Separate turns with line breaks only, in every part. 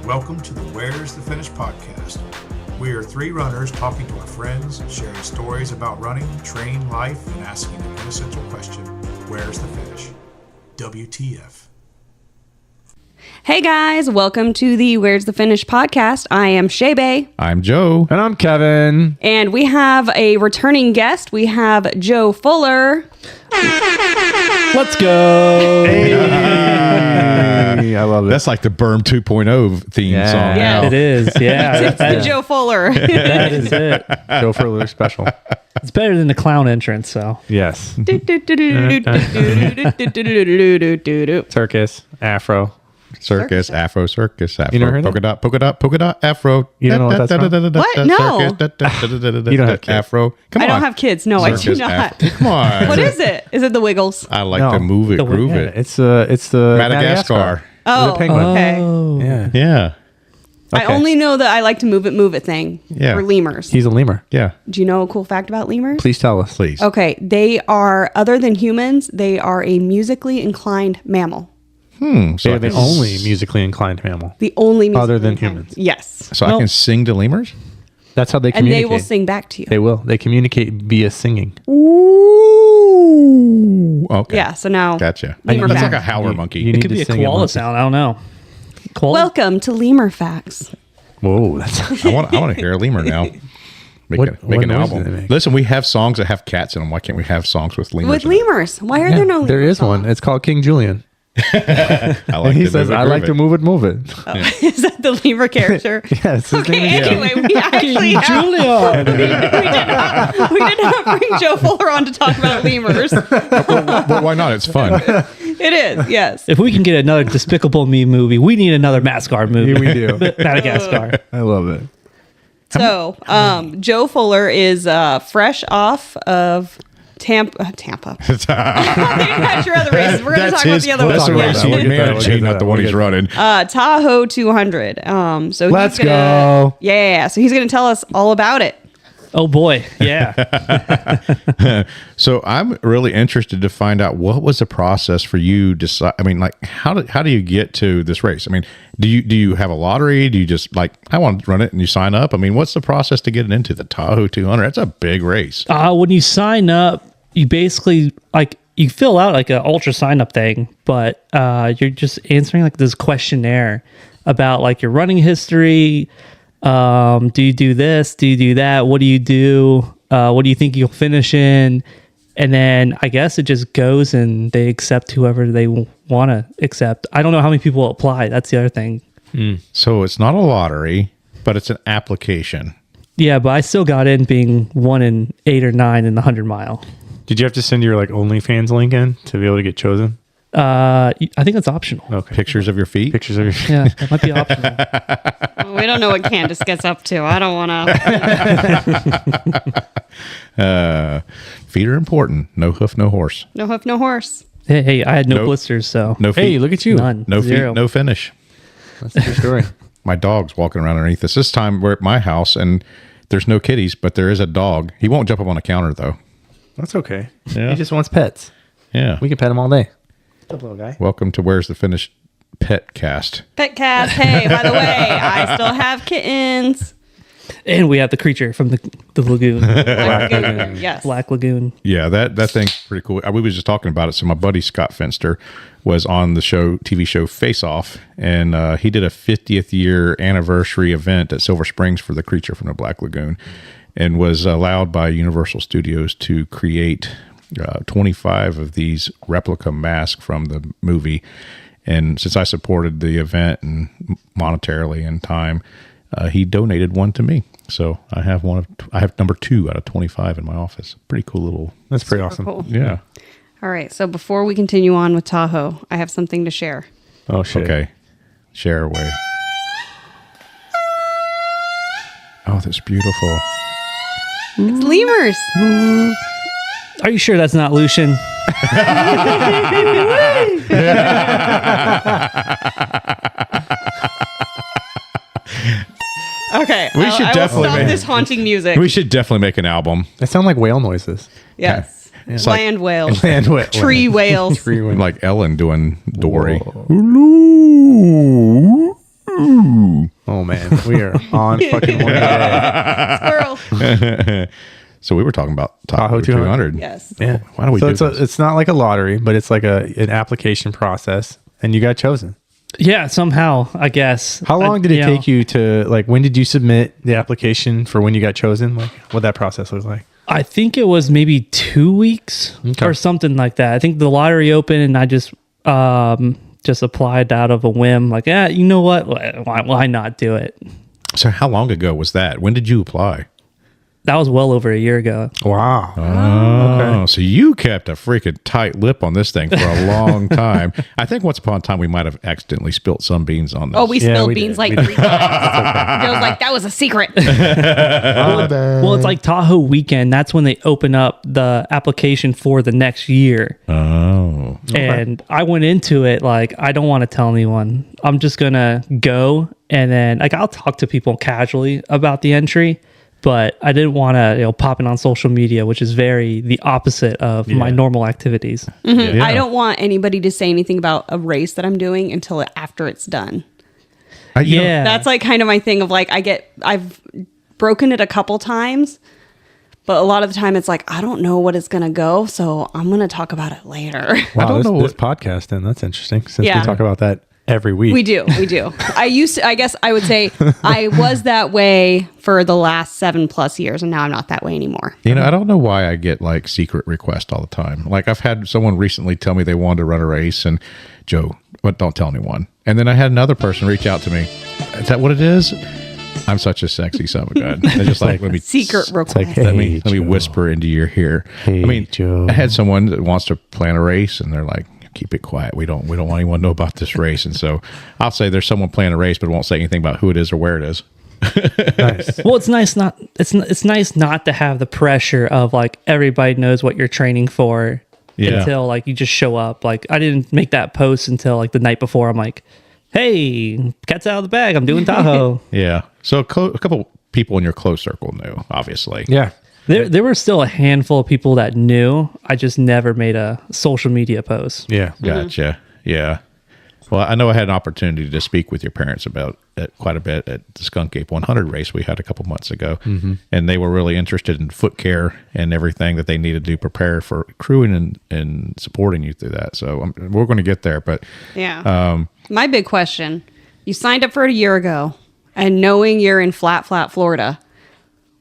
Welcome to the Where's the Finish podcast. We are three runners talking to our friends, sharing stories about running, training, life, and asking the quintessential question, where's the finish? WTF.
Hey guys, welcome to the Where's the Finish podcast. I am Shae.
I'm Joe.
And I'm Kevin.
And we have a returning guest. We have Joe Fuller.
Let's go. Hey. I love it.
That's like the Berm 2.0 theme song.
Yeah.
It is. Yeah.
It's the Joe Fuller.
That is it. Joe Fuller special. It's better than the clown entrance, so. Yes. Circus, afro.
Circus, afro, circus, afro.
You never heard that?
Polka dot, afro.
You don't know what that's from?
What? No.
You
don't have kids.
Afro. Come
I
on.
don't have kids. No, I do
Circus,
not.
afro. Come on.
What is it? Is it the Wiggles?
I like to move it, groove it.
It's the
Madagascar.
Oh,
the penguin.
okay.
Yeah.
Yeah.
I only know that I like to move it thing.
Yeah.
For lemurs.
He's a lemur.
Yeah.
Do you know a cool fact about lemurs?
Please tell us.
Please.
Okay, they are, other than humans, they are a musically inclined mammal.
So
They're the only musically inclined mammal.
The only musically
Other than
inclined.
humans.
Yes.
So I can sing to lemurs?
That's how they
And
communicate.
they will sing back to you.
They will. They communicate via singing.
Ooh. Okay.
Yeah, so now.
Gotcha.
Lemur
That's
facts.
like a howler monkey.
You
It
need
could
to
be a
sing
koala
monkey.
sound. I don't know. Koala?
Welcome to Lemur Facts.
Whoa. That's
I want to hear a lemur now. Make
What
an
noise do
album.
they make?
Listen, we have songs that have cats in them. Why can't we have songs with lemurs?
With
in them?
lemurs. Why are there no lemurs?
There is one. It's called King Julian.
I like
And he
to
says,
move it,
I
groove
like to
it.
move it.
Is that the lemur character?
Yes. His
Okay,
name is
anyway, we actually
Julian.
we did not bring Joe Fuller on to talk about lemurs.
But why not? It's fun.
It is, yes.
If we can get another Despicable Me movie, we need another mascot movie.
Yeah, we do.
Madagascar.
I love it.
So, Joe Fuller is fresh off of Tampa. I didn't catch your other races. We're going to talk about the other
That's
one.
the race
We'll
he's
get that, we'll
managing,
get
not
that,
the one
we'll
he's
get
running.
Tahoe 200. So
Let's
he's gonna,
go.
Yeah, so he's going to tell us all about it.
Oh boy. Yeah.
So I'm really interested to find out what was the process for you decide. I mean, like how do you get to this race? I mean, do you have a lottery? Do you just like I want to run it and you sign up? I mean, what's the process to get into the Tahoe 200? That's a big race.
When you sign up, you basically you fill out like an ultra sign up thing, but you're just answering like this questionnaire about like your running history. Do you do this? Do you do that? What do you do? What do you think you'll finish in? And then I guess it just goes and they accept whoever they want to accept. I don't know how many people apply. That's the other thing.
So it's not a lottery, but it's an application.
Yeah, but I still got in being 1 in 8 or 9 in the 100 mile.
Did you have to send your like OnlyFans link in to be able to get chosen?
I think it's optional.
Okay.
Pictures of your feet.
Pictures of your
Yeah, that might be optional.
We don't know what Candace gets up to. I don't want to.
Feet are important. No hoof, no horse.
No hoof, no horse.
Hey, I had no
Nope.
blisters, so
No feet.
Hey, look at you.
none.
No
Zero.
feet, no finish.
That's a true story.
My dog's walking around underneath us. This time we're at my house and there's no kitties, but there is a dog. He won't jump up on the counter though.
That's okay.
Yeah.
He just wants pets.
Yeah.
We can pet him all day. What's up, little guy?
Welcome to Where's the Finish Pet Cast.
Pet cast. Hey, by the way, I still have kittens.
And we have the creature from the lagoon,
Yes.
Black Lagoon.
Yeah, that thing's pretty cool. We was just talking about it. So my buddy Scott Finster was on the TV show Face Off, and he did a 50th year anniversary event at Silver Springs for the creature from the Black Lagoon, and was allowed by Universal Studios to create 25 of these replica masks from the movie. And since I supported the event and monetarily and time, he donated one to me. So I have I have number 2 out of 25 in my office. Pretty cool little.
That's pretty awesome.
Cool.
Yeah.
All right. So before we continue on with Tahoe, I have something to share.
Oh, shit.
Okay. Share away. Oh, that's beautiful.
It's lemurs.
Are you sure that's not Lucian?
Okay.
We should
I will
definitely
stop
make-
this haunting music.
We should definitely make an album.
They sound like whale noises.
Yes.
It's like-
Land whales.
And what?
Tree whales.
Tree wind.
Like Ellen doing Dory.
Whoa.
Oh man, we are on fucking one today.
Squirrel.
So we were talking about Tahoe
200.
200.
Yes.
Yeah.
Why don't we do
it's
this?
it's not like a lottery, but it's like an application process, and you got chosen.
Yeah, somehow, I guess.
How long did it take you to, like, when did you submit the application for when you got chosen? Like, what that process was like?
I think it was maybe 2 weeks or something like that. I think the lottery opened and I just applied out of a whim. Like, you know what? Why not do it?
So how long ago was that? When did you apply?
That was well over a year ago.
Wow.
Oh, so you kept a freaking tight lip on this thing for a long time. I think once upon a time we might have accidentally spilt some beans on this.
Oh, we spilled
we
beans
did.
like
We
3 times. Joe's like, that was a secret.
Well, it's like Tahoe weekend. That's when they open up the application for the next year.
Oh.
And I went into it like, I don't want to tell anyone. I'm just going to go. And then like, I'll talk to people casually about the entry. But I didn't want to, pop it on social media, which is very the opposite of my normal activities.
Yeah. I don't want anybody to say anything about a race that I'm doing until after it's done.
Yeah.
That's like kind of my thing of like, I've broken it a couple times, but a lot of the time it's like, I don't know what it's going to go. So I'm going to talk about it later.
Wow,
I don't know
this podcast, then that's interesting since
Yeah.
we talk about that every week.
We do. I guess I would say I was that way for the last 7+ years, and now I'm not that way anymore.
I don't know why I get like secret requests all the time. Like I've had someone recently tell me they wanted to run a race, and Joe, but don't tell anyone. And then I had another person reach out to me. Is that what it is? I'm such a sexy son of a gun. They're just like, let me
Secret request.
like, hey,
let me
Joe.
whisper into your ear.
Hey, Joe.
I had someone that wants to plan a race, and they're like, keep it quiet. We don't want anyone to know about this race. And so I'll say there's someone planning a race, but won't say anything about who it is or where it is.
Nice.
Well, it's nice nice not to have the pressure of like everybody knows what you're training for until like you just show up. Like I didn't make that post until like the night before. I'm like, hey, cat's out of the bag. I'm doing Tahoe.
Yeah. So a couple people in your close circle knew, obviously.
Yeah.
There were still a handful of people that knew. I just never made a social media post.
Yeah.
Gotcha. Yeah. Well, I know I had an opportunity to speak with your parents about it quite a bit at the Skunk Ape 100 race we had a couple months ago. And they were really interested in foot care and everything that they needed to prepare for crewing and supporting you through that. So we're going to get there. But
Yeah. My big question, you signed up for it a year ago, and knowing you're in flat Florida,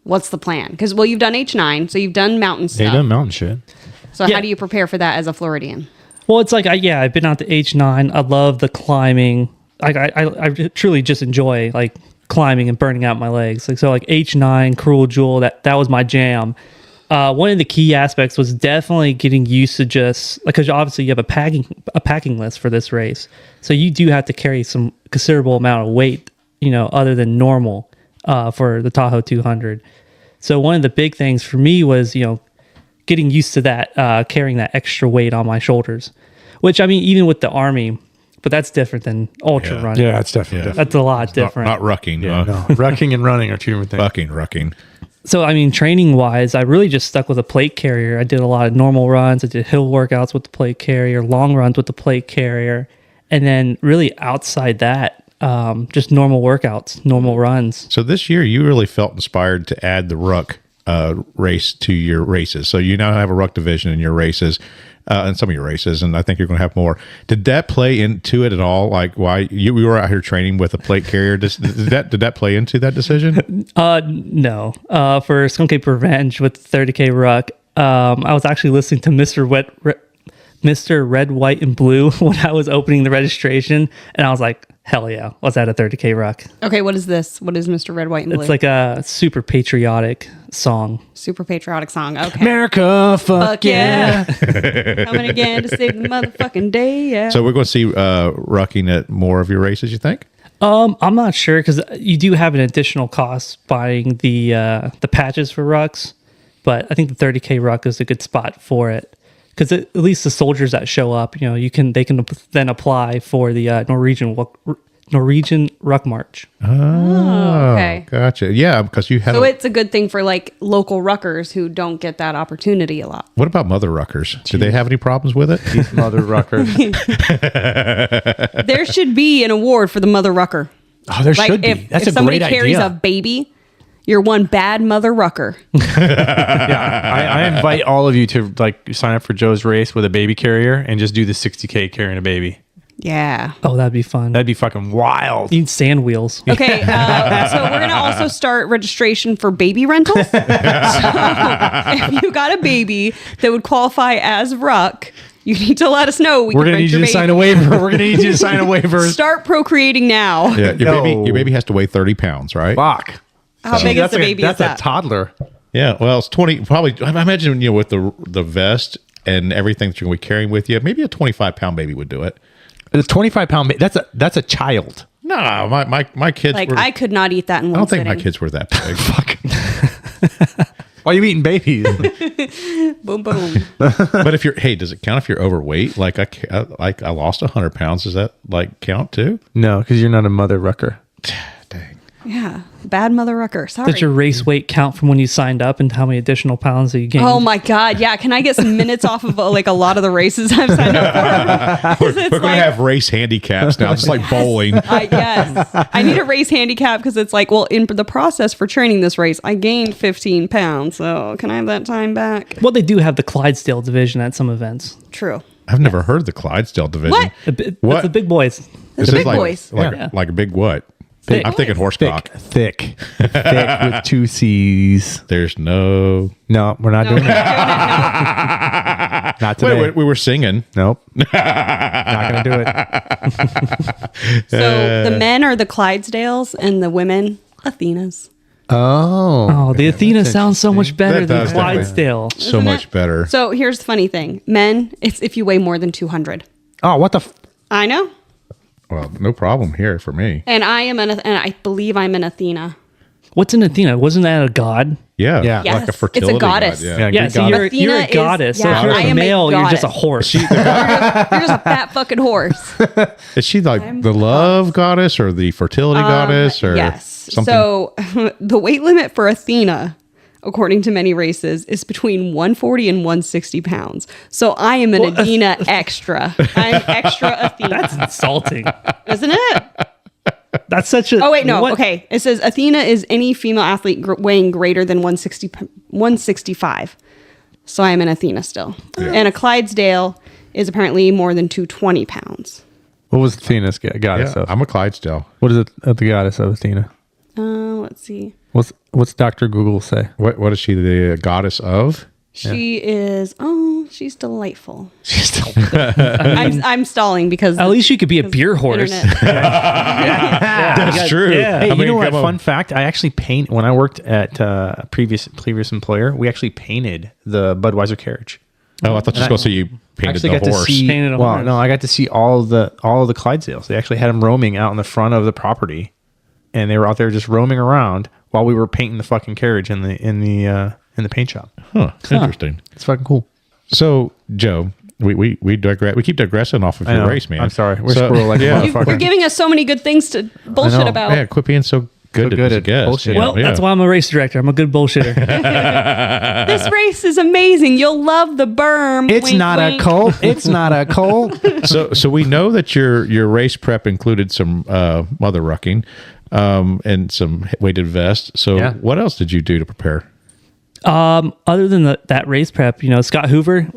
what's the plan? Because, well, you've done H9, so you've done mountain stuff.
They done mountain shit.
So
Yeah.
how do you prepare for that as a Floridian?
Well, it's like, I've been out to H9. I love the climbing. Like I truly just enjoy like climbing and burning out my legs. Like, so like H9, Cruel Jewel, that was my jam. One of the key aspects was definitely getting used to just like, cause obviously you have a packing list for this race. So you do have to carry some considerable amount of weight, other than normal, for the Tahoe 200. So one of the big things for me was, getting used to that, carrying that extra weight on my shoulders, which I mean, even with the Army, but that's different than ultra running.
Yeah, it's definitely different.
That's a lot different.
not rucking.
Yeah, no. Rucking and running are two different things.
Rucking.
So, I mean, training wise, I really just stuck with a plate carrier. I did a lot of normal runs. I did hill workouts with the plate carrier, long runs with the plate carrier. And then really outside that, just normal workouts, normal runs.
So this year you really felt inspired to add the ruck race to your races. So you now have a ruck division in your races, and some of your races, and I think you're going to have more. Did that play into it at all? Like why you were out here training with a plate carrier? Did that play into that decision?
No. For Skunk Ape Revenge with 30K ruck, I was actually listening to Mr. Red, White, and Blue when I was opening the registration, and I was like, hell yeah, let's add a 30K ruck.
Okay, what is this? What is Mr. Red, White, and Blue?
It's like a super patriotic song.
Super patriotic song. Okay.
America, fuck
yeah. Coming again to save the motherfucking day. Yeah.
So we're going to see rucking at more of your races, you think?
I'm not sure because you do have an additional cost buying the patches for rucks, but I think the 30K ruck is a good spot for it. Because at least the soldiers that show up, they can then apply for the Norwegian Ruck March.
Oh, okay.
Gotcha. Yeah, because you had.
So it's a good thing for like local ruckers who don't get that opportunity a lot.
What about mother ruckers? Did they have any problems with it?
These mother ruckers.
There should be an award for the mother rucker.
Oh, there should be. That's
if
a
somebody
great
carries
idea.
a baby, you're one bad mother rucker.
Yeah, I invite all of you to like sign up for Joe's race with a baby carrier and just do the 60K carrying a baby.
Yeah.
Oh, that'd be fun.
That'd be fucking wild.
You need sand wheels.
Okay, so we're gonna also start registration for baby rentals. So if you got a baby that would qualify as ruck, you need to let us know.
We're gonna need you to sign a waiver. We're gonna need you to sign a waiver.
Start procreating now.
Yeah,
No.
your baby has to weigh 30 pounds, right?
Fuck.
How big is
That's
the
like
baby?
That's
is
a
that?
toddler.
Yeah, well, it's 20. Probably, I imagine with the vest and everything that you're going to be carrying with you, maybe a 25-pound baby would do it.
The 25-pound baby. That's a child.
No, my kids.
Like
were,
I could not eat that in
I
one
don't think my
sitting.
kids were that big.
Fuck. Why are you eating babies?
Boom, boom.
But if you're, hey, does it count if you're overweight? Like I lost 100 pounds. Does that like count too?
No, because you're not a mother rucker.
Dang.
Yeah, bad mother rucker. Sorry.
Does your race weight count from when you signed up and how many additional pounds that you gained?
Oh my god, yeah. Can I get some minutes off of like a lot of the races I've signed up for?
We're going to have race handicaps now, just like bowling.
Yes. I need a race handicap because it's like, well, in the process for training this race, I gained 15 pounds. So can I have that time back?
Well, they do have the Clydesdale division at some events.
True.
I've never heard the Clydesdale division.
What?
That's
What?
the big boys.
Is
the
this
big
like,
boys.
Like,
Yeah.
like a big what?
Thick.
I'm thinking horsecock.
Thick with 2 C's.
There's no.
No, we're not
No,
doing
we're
that.
not doing it,
Not today.
Wait, we were singing.
Nope. Not gonna do it.
no. So the men are the Clydesdales and the women Athenas.
Oh.
Oh, the Athena sounds so much better
That
than
does definitely.
Clydesdale.
So
Isn't
much
it?
better.
So here's the funny thing. Men, it's if you weigh more than 200.
Oh, what the?
I know.
Well, no problem here for me.
And and I believe I'm an Athena.
What's an Athena? Wasn't that a god?
Yeah.
Yeah.
Like
Yes,
a
it's a
fertility
goddess.
God,
Yeah,
Yeah,
good
so
God.
you're
Athena
a
is-
goddess. So
yeah,
if you're
I
a
am a
male, you're just a
goddess.
horse.
You're just a fat fucking horse.
Is she like the love goddess or the fertility goddess or
Yes.
something?
So the weight limit for Athena, according to many races, is between 140 and 160 pounds. So I am an Athena extra. I'm extra Athena.
That's insulting.
Isn't it?
That's such a.
Oh, wait, no.
what-
Okay. It says Athena is any female athlete weighing greater than 165. So I am an Athena still. And a Clydesdale is apparently more than 220 pounds.
What was Athena's goddess
Yeah,
of?
I'm a Clydesdale.
What is it? The goddess of Athena.
Let's see.
What's Dr. Google say?
What is she the goddess of?
She is, she's delightful.
She's still.
I'm stalling because
At least you could be a beer horse.
internet.
That's true.
yeah.
Hey,
I
you
mean,
know what?
come on.
Fun fact: I actually when I worked at a previous employer, we actually painted the Budweiser carriage.
Oh, I thought you were supposed to say you painted
Actually
the
got
horse.
to see.
Painted a
Well,
horse.
no, I got to see all of the Clydesdales. They actually had them roaming out in the front of the property, and they were out there just roaming around while we were painting the fucking carriage in the paint shop.
Huh. Interesting.
It's fucking cool.
So, Joe, we digress. We keep digressing off of
I
your
know.
race, man.
I'm sorry. We're squirrel like a
yeah.
motherfucker.
You're giving us so many good things to bullshit
know.
about.
Yeah, quit being so good,
good
at
at
guest.
bullshit.
you know?
Well, that's why I'm a race director. I'm a good bullshitter.
This race is amazing. You'll love the berm.
It's
Wink,
not
wink.
a cult. It's not a cult.
So we know that your race prep included some mother rucking and some weighted vests. So
Yeah.
what else did you do to prepare?
Other than that race prep, Scott Hoover,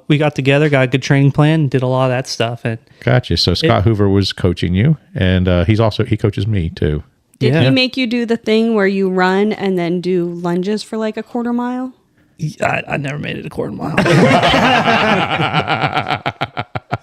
we got together, got a good training plan, did a lot of that stuff. And
Gotcha. So Scott Hoover was coaching you, and he coaches me too.
Did
Yeah.
he make you do the thing where you run and then do lunges for like a quarter mile?
I never made it a quarter mile.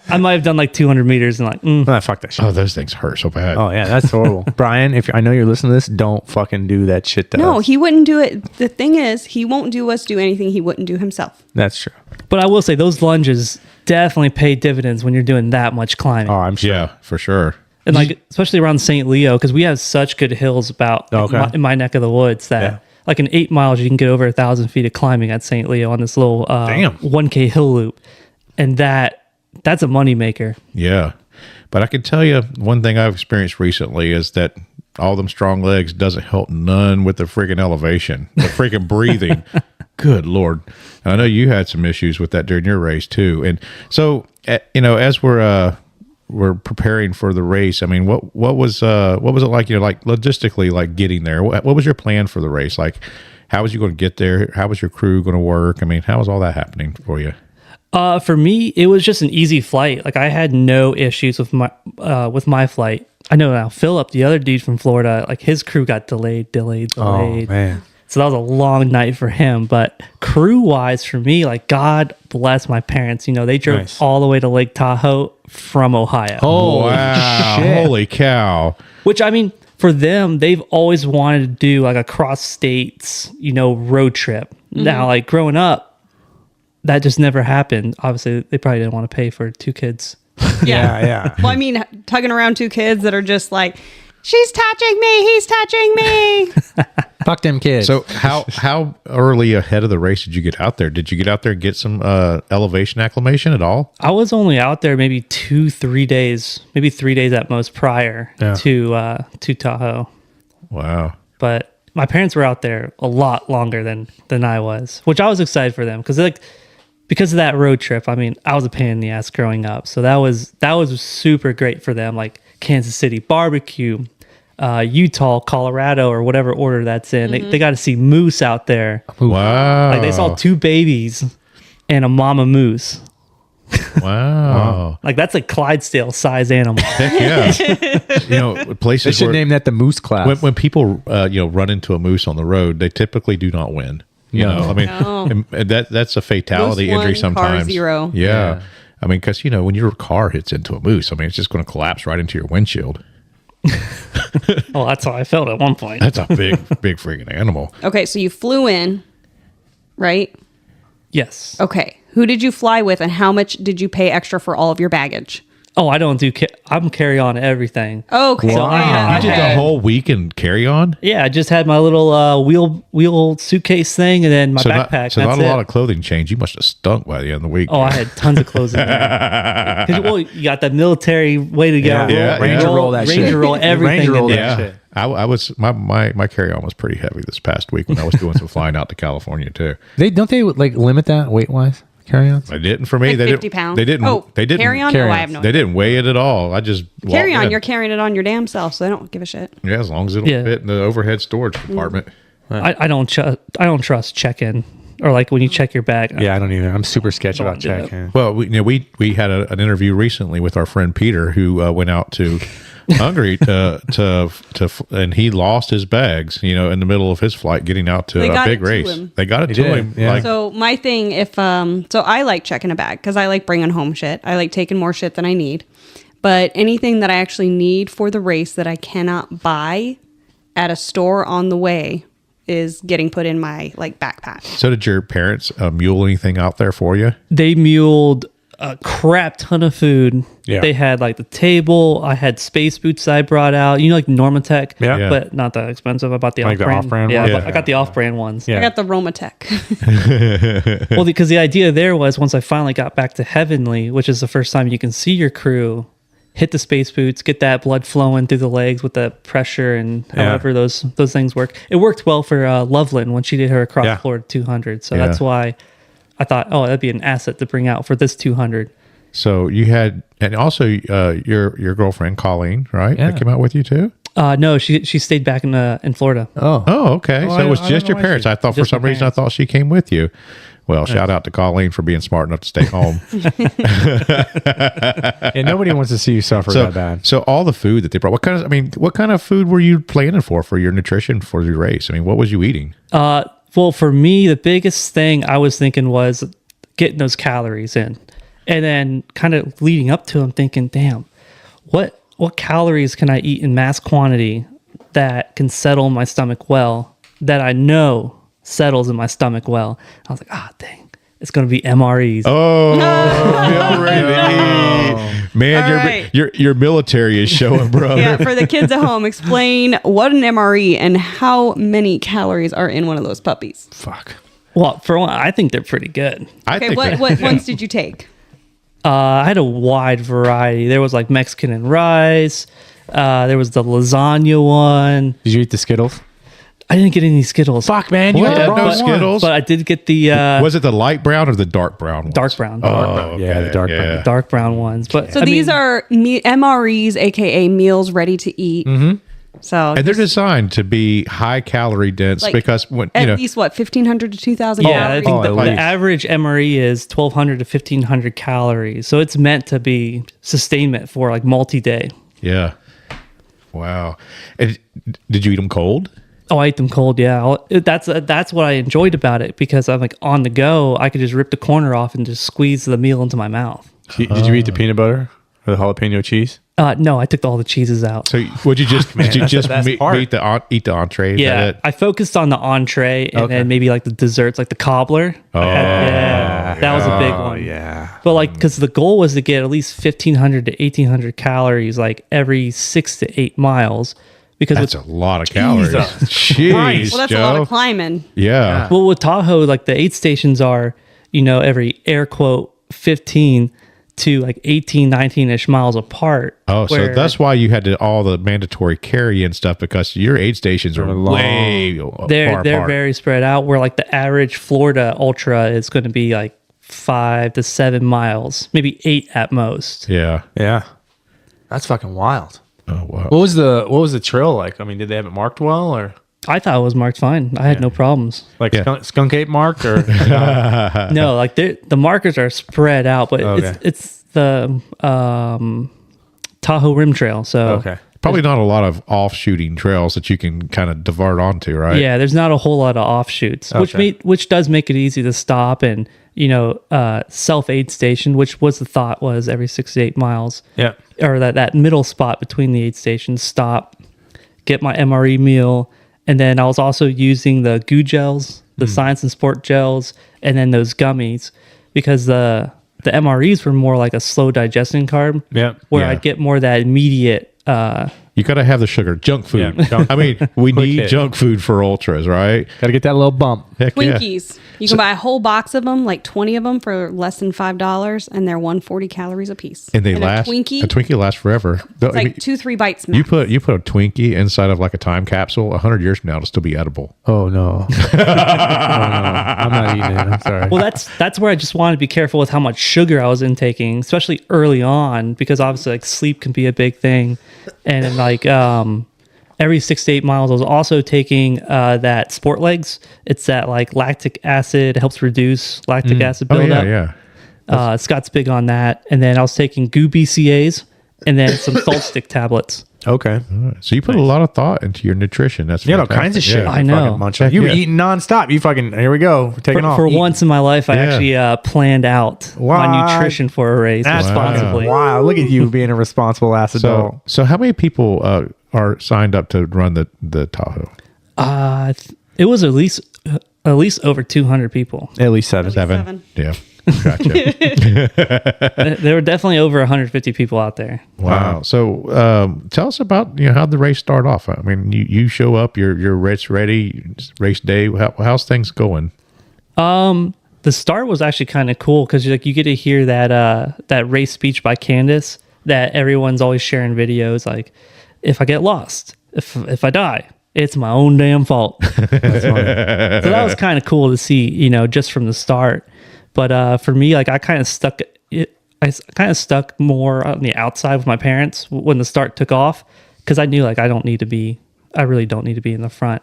I might have done like 200 meters and like,
Ah, fuck that shit.
Oh, those things hurt so bad.
Oh yeah, that's horrible. Brian, I know you're listening to this, don't fucking do that shit to
No,
us.
he wouldn't do it. The thing is, he won't do us do anything he wouldn't do himself.
That's true.
but I will say those lunges definitely pay dividends when you're doing that much climbing.
Oh, I'm sure.
Yeah, for sure.
And like, especially around St. Leo, because we have such good hills about
Okay.
in my neck of the woods that
Yeah.
like in 8 miles, you can get over 1,000 feet of climbing at St. Leo on this little
Damn.
1K hill loop. And that's a moneymaker.
Yeah. But I can tell you one thing I've experienced recently is that all them strong legs doesn't help none with the freaking elevation, the freaking breathing. Good Lord. And I know you had some issues with that during your race too. And so, as we're were preparing for the race, I mean, what was it like? Like logistically, like getting there. What was your plan for the race? Like, how was you going to get there? How was your crew going to work? I mean, how was all that happening for you?
For me, it was just an easy flight. Like I had no issues with my flight. I know now Philip, the other dude from Florida, like his crew got delayed.
Oh man.
So that was a long night for him. But crew wise for me, like God bless my parents. They drove all the way to Lake Tahoe from Ohio.
Oh
wow.
shit.
Holy cow.
Which I mean, for them, they've always wanted to do like a cross states, road trip. Now, like growing up, that just never happened. Obviously, they probably didn't want to pay for 2 kids.
Yeah.
Well, I mean, tugging around 2 kids that are just like, she's touching me, he's touching me.
Fuck them kids.
So how early ahead of the race did you get out there? Did you get out there and get some elevation acclimation at all?
I was only out there maybe 2-3 days, maybe 3 days at most prior to Tahoe.
Wow.
But my parents were out there a lot longer than I was, which I was excited for them because of that road trip. I mean, I was a pain in the ass growing up, so that was super great for them. Like Kansas City barbecue, Utah, Colorado, or whatever order that's in. They got to see moose out there.
Wow.
Like they saw 2 babies and a mama moose.
Wow.
Like that's a Clydesdale size animal.
Heck yeah. Places
they should
where,
name that the moose class.
when people run into a moose on the road, they typically do not win. I mean, and that's a fatality
Moose
injury
1,
sometimes.
car 0.
Yeah. I mean, because when your car hits into a moose, I mean, it's just going to collapse right into your windshield.
Well, that's how I felt at one point.
That's a big freaking animal.
Okay, so you flew in, right?
Yes.
Okay. Who did you fly with and how much did you pay extra for all of your baggage?
Oh, I don't do. I'm carry on everything.
Okay.
Wow.
Yeah,
You did the whole week and carry on?
Yeah, I just had my little wheel suitcase thing, and then my backpack.
Not
that's
a
it.
lot of clothing change. You must have stunk by the end of the week.
Oh, I had tons of clothes in there. 'Cause, well, you got that military way to go.
Yeah,
Ranger roll that shit.
Ranger roll everything
Ranger roll
in
that
there.
shit.
I was my carry on was pretty heavy this past week when I was doing some flying out to California too.
Don't they like limit that weight wise carry-ons?
They didn't for me.
Like
they
50
didn't.
pounds?
They didn't.
Oh,
They didn't
carry on?
carry
No, I
on.
have no
They
idea.
didn't weigh it at all. I just
Carry
walked
on,
in.
you're carrying it on your damn self, so they don't give a shit.
Yeah, as long as it'll
Yeah.
fit in the overhead storage compartment.
I don't trust check-in or like when you check your bag.
Yeah, I don't either. I'm super sketchy
Don't
about
do that.
checking.
Well, we had an interview recently with our friend Peter who went out to Hungary and he lost his bags. In the middle of his flight, getting out to
They
a
got
big
it to
race.
him.
They got it
They
to
did,
him.
yeah.
Like,
So my thing, so I like checking a bag because I like bringing home shit. I like taking more shit than I need. But anything that I actually need for the race that I cannot buy at a store on the way is getting put in my backpack.
so did your parents mule anything out there for you?
They muled a crap ton of food.
Yeah.
They had like the table. I had space boots I brought out. Like Normatec.
Yeah.
Yeah.
But not that expensive. I bought the
Like the
off-brand.
off-brand
Yeah,
ones?
I got the off-brand ones.
Yeah.
I got the Romatech.
Well, because the idea there was once I finally got back to Heavenly, which is the first time you can see your crew, hit the space boots, get that blood flowing through the legs with the pressure and however those things work. It worked well for Loveland when she did her across
Yeah.
Florida 200. So
Yeah.
that's why I thought, oh, that'd be an asset to bring out for this 200.
So you had, and also your girlfriend Colleen, right?
Yeah.
That came out with you too.
No, she stayed back in Florida.
Oh.
Oh, okay.
Oh,
So it was
I
just
don't
your
know why
parents.
she-
I thought for
Just my
some reason I
parents.
thought she came with you. Well, shout out to Colleen for being smart enough to stay home.
And nobody wants to see you suffer that bad.
So all the food that they brought, what kind of food were you planning for your nutrition for your race? I mean, what was you eating?
Well, for me, the biggest thing I was thinking was getting those calories in. And then kind of leading up to them thinking, damn, what calories can I eat in mass quantity that can settle my stomach well, that I know settles in my stomach well? I was like, dang, it's going to be MREs.
Oh, man,
All right.
your military is showing, brother.
Yeah, for the kids at home, explain what an MRE and how many calories are in one of those puppies.
Fuck.
Well, for one, I think they're pretty good.
I
Okay,
think
what ones did you take?
I had a wide variety. There was like Mexican and rice. There was the lasagna one.
Did you eat the Skittles?
I didn't get any Skittles.
Fuck, man. You
What?
got the
No
wrong
Skittles?
But I did get the
Was it the light brown or the dark brown ones?
dark brown.
Oh,
Yeah, the dark brown.
Dark brown ones. But
So these are MREs, aka meals ready to eat. Mm-hmm. So
And they're designed to be high calorie dense
Like,
because when
at
you know
least what 1,500 to 2,000
yeah, I
calories.
think
at
the
least.
average MRE is 1,200 to 1,500 calories. So it's meant to be sustainment for like multi-day.
yeah. Wow. And did you eat them cold?
Oh, I ate them cold. Yeah, that's what I enjoyed about it because I'm like on the go. I could just rip the corner off and just squeeze the meal into my mouth.
Did you eat the peanut butter or the jalapeno cheese?
No, I took all the cheeses out.
So would you just did you just
the best part.
eat the entree? Is
Yeah,
that it?
I focused on the entree and then maybe like the desserts, like the cobbler.
Oh,
That was a big one.
Yeah.
But like, because the goal was to get at least 1,500 to 1,800 calories, like every 6 to 8 miles. Because
That's
with,
a lot of calories. Jeez,
Well, that's
Joe.
a lot of climbing.
Yeah.
well, with Tahoe, like the aid stations are, every air quote 15 to like 18, 19-ish miles apart.
Oh, so
where-
that's why you had to all the mandatory carry and stuff because your aid stations are
long.
way
they're
far apart.
very spread out. Where like the average Florida Ultra is going to be like 5 to 7 miles, maybe 8 at most.
Yeah.
Yeah. That's fucking wild.
Oh wow.
What was the trail like? I mean, did they have it marked well or
I thought it was marked fine. I had no problems.
like
Yeah.
skunk ape marked or
No, like the markers are spread out, but
Okay.
it's the Tahoe Rim Trail. So
okay.
Probably not a lot of off-shooting trails that you can kind of divert onto, right?
yeah, there's not a whole lot of offshoots,
Okay.
which does make it easy to stop and self aid station, which was the thought was every 6 to 8 miles.
Yeah.
Or that middle spot between the aid stations, stop, get my MRE meal, and then I was also using the goo gels, the science and sport gels, and then those gummies because the MREs were more like a slow digesting carb.
Yeah.
Where
Yeah.
I'd get more of that immediate.
You got to have the sugar, junk food.
Yeah, junk-
I mean, we
Quick
need
hit.
junk food for ultras, right?
Got to get that little bump.
Heck yeah.
Twinkies. You can buy a whole box of them, like 20 of them for less than $5, and they're 140 calories a piece.
And they
a
last.
Twinkie,
lasts forever.
it's like 2-3 bites.
You
Max.
put a Twinkie inside of like a time capsule. 100 years from now, it'll still be edible.
Oh no. Oh, no. I'm not eating it. I'm sorry.
Well, that's where I just wanted to be careful with how much sugar I was intaking, especially early on, because obviously like sleep can be a big thing, and then, like every 6 to 8 miles, I was also taking that Sport Legs. It's that like lactic acid, helps reduce lactic acid
Oh
buildup.
yeah.
Scott's big on that, and then I was taking Goo BCAs and then some salt stick tablets.
Okay.
So you put a lot of thought into your nutrition. That's
You got all
fantastic.
kinds of shit.
Yeah.
I know.
Fucking munch on.
Heck
You were
yeah.
eating nonstop. You fucking here we go. We're taking off.
For
Eat.
once in my life, I
Yeah.
actually planned out
What?
my nutrition for a race
That's
responsibly.
fucking wild. Look at you being a responsible ass adult.
So how many people are signed up to run the Tahoe?
It was at least over 200 people.
At least seven.
Seven.
Yeah. Gotcha.
There were definitely over 150 people out there.
Wow. So tell us about how'd the race start off? I mean, you show up, you're race ready, race day. How's things going?
The start was actually kind of cool because you get to hear that race speech by Candace that everyone's always sharing videos like, if I get lost, if I die, it's my own damn fault. So that was kind of cool to see, just from the start. But for me, like I kind of stuck more on the outside with my parents when the start took off because I knew like I really don't need to be in the front.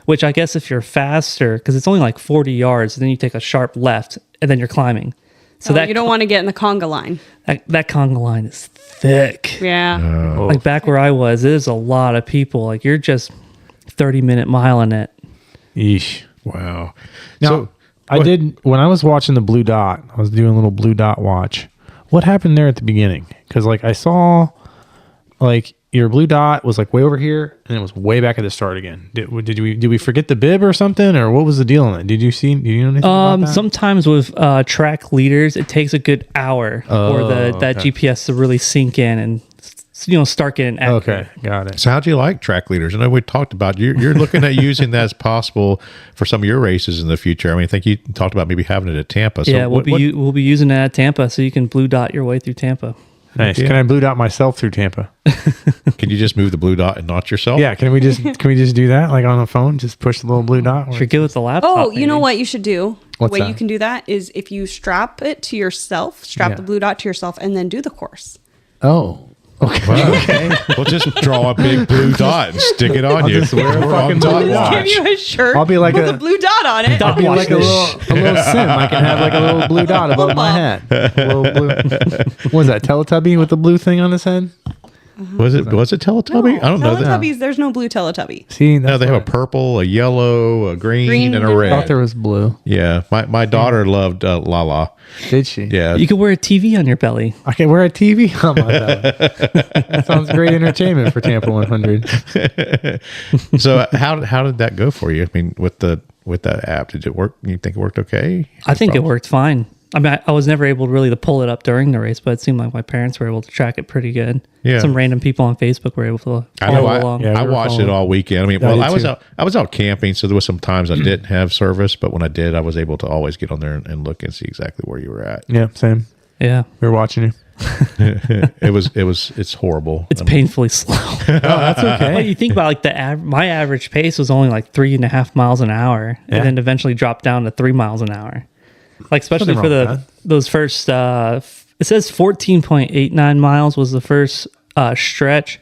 Which I guess if you're faster, because it's only like 40 yards, and then you take a sharp left, and then you're climbing. So
You don't want to get in the conga line.
that conga line is thick.
Yeah.
Like back where I was, there's a lot of people. Like you're just 30-minute mile in it.
Yeesh.
Wow.
Now,
So
I did when I was watching the Blue Dot. I was doing a little Blue Dot watch. What happened there at the beginning? Because like I saw, like your Blue Dot was like way over here, and it was way back at the start again. Did we forget the bib or something, or what was the deal on that? Did you know anything about that?
Sometimes with track leaders, it takes a good hour for that GPS to really sink in and start getting accurate.
Okay, got it.
So how'd you like track leaders? I know we talked about you're looking at using that as possible for some of your races in the future. I mean, I think you talked about maybe having it at Tampa. So
Yeah, we'll be using it at Tampa, so you can Blue Dot your way through Tampa.
Nice. Can I blue dot myself through Tampa?
Can you just move the blue dot and not yourself?
Yeah. Can we just do that like on the phone? Just push the little blue dot.
Should go with the laptop.
Oh, you know
maybe.
what you should do?
What's
the way
that?
you can do that is if you strap it to yourself, strap the blue dot to yourself, and then do the course.
Oh. Okay.
We'll just draw a big blue dot and stick it on you.
just wear a
We're
fucking
on top
blue
watch.
Give you a shirt
I'll be like
with
a-
a blue dot on it.
I'll be like a little sim. I can have like a little blue dot above my head. A little blue. What is that? Teletubby with the blue thing on his head?
Was it Teletubby? I don't know.
Teletubbies, there's no blue Teletubby.
See,
No, they have a purple, a yellow, a green, and a
and
red.
I thought there was blue.
Yeah, my daughter loved Lala.
Did she?
Yeah,
You could wear a TV on your belly.
I can wear a TV on my belly. That sounds great entertainment for Tampa 100.
So how did that go for you? I mean, with that app, did it work? You think it worked okay?
I think it worked fine. I mean, I was never able really to pull it up during the race, but it seemed like my parents were able to track it pretty good.
Yeah.
Some random people on Facebook were able to
I know.
follow along.
Yeah,
I
we were
watched it
following.
all weekend. I mean,
I
well,
did
I was out camping, so there was some times I didn't have service, but when I did, I was able to always get on there and look and see exactly where you were at.
Yeah, same.
Yeah.
We were watching you.
It's horrible.
It's painfully slow.
That's okay.
But you think about like my average pace was only like 3.5 miles an hour,
Yeah.
and then eventually dropped down to 3 miles an hour. Like especially
Nothing
for
wrong with
those first, it says 14.89 miles was the first stretch.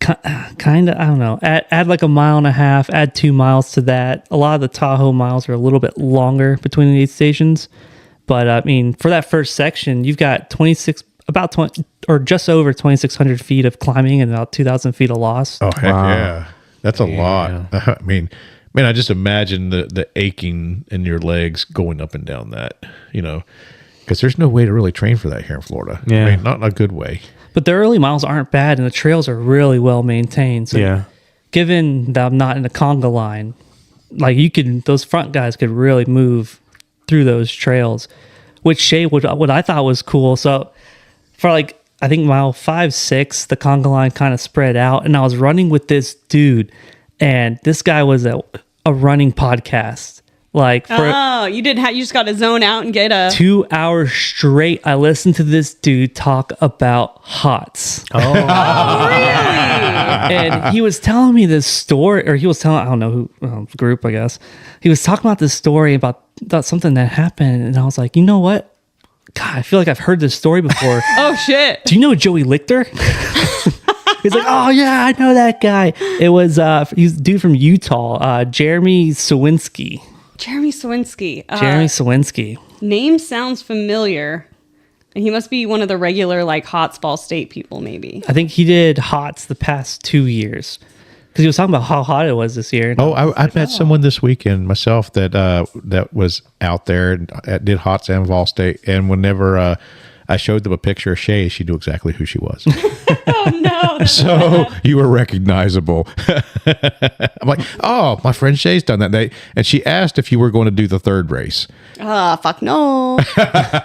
Kind of, I don't know. Add like a mile and a half. Add 2 miles to that. A lot of the Tahoe miles are a little bit longer between the aid stations, but I mean, for that first section, you've got 26, about 20 or just over 2,600 feet of climbing and about 2,000 feet of loss.
Oh heck yeah, that's a lot. I mean, I just imagine the aching in your legs going up and down that, because there's no way to really train for that here in Florida.
Yeah.
I mean, not in a good way.
But the early miles aren't bad, and the trails are really well maintained. So
Yeah.
given that I'm not in the conga line, like those front guys could really move through those trails, which Shae what I thought was cool. So for like, I think mile 5, 6, the conga line kind of spread out, and I was running with this dude, and this guy was a running podcast. Like for
You just got to zone out and get a
2 hours straight, I listened to this dude talk about HOTS. And he was telling me this story, or he was telling, I don't know who, group, I guess. He was talking about this story about something that happened. And I was like, you know what? God, I feel like I've heard this story before.
Oh shit.
Do you know Joey Lichter? He's like, oh yeah, I know that guy. It was he's a dude from Utah, Jeremy Sawinski.
Jeremy Sawinski.
Jeremy Sawinski.
Name sounds familiar. And he must be one of the regular like Hotsball State people, maybe.
I think he did HOTS the past 2 years because he was talking about how hot it was this year.
Oh, I met someone this weekend myself that was out there and did HOTS and Vol State, and whenever I showed them a picture of Shae, she knew exactly who she was.
Oh no.
So you were recognizable. I'm like, oh, my friend Shae's done that day, and she asked if you were going to do the third race.
Fuck no.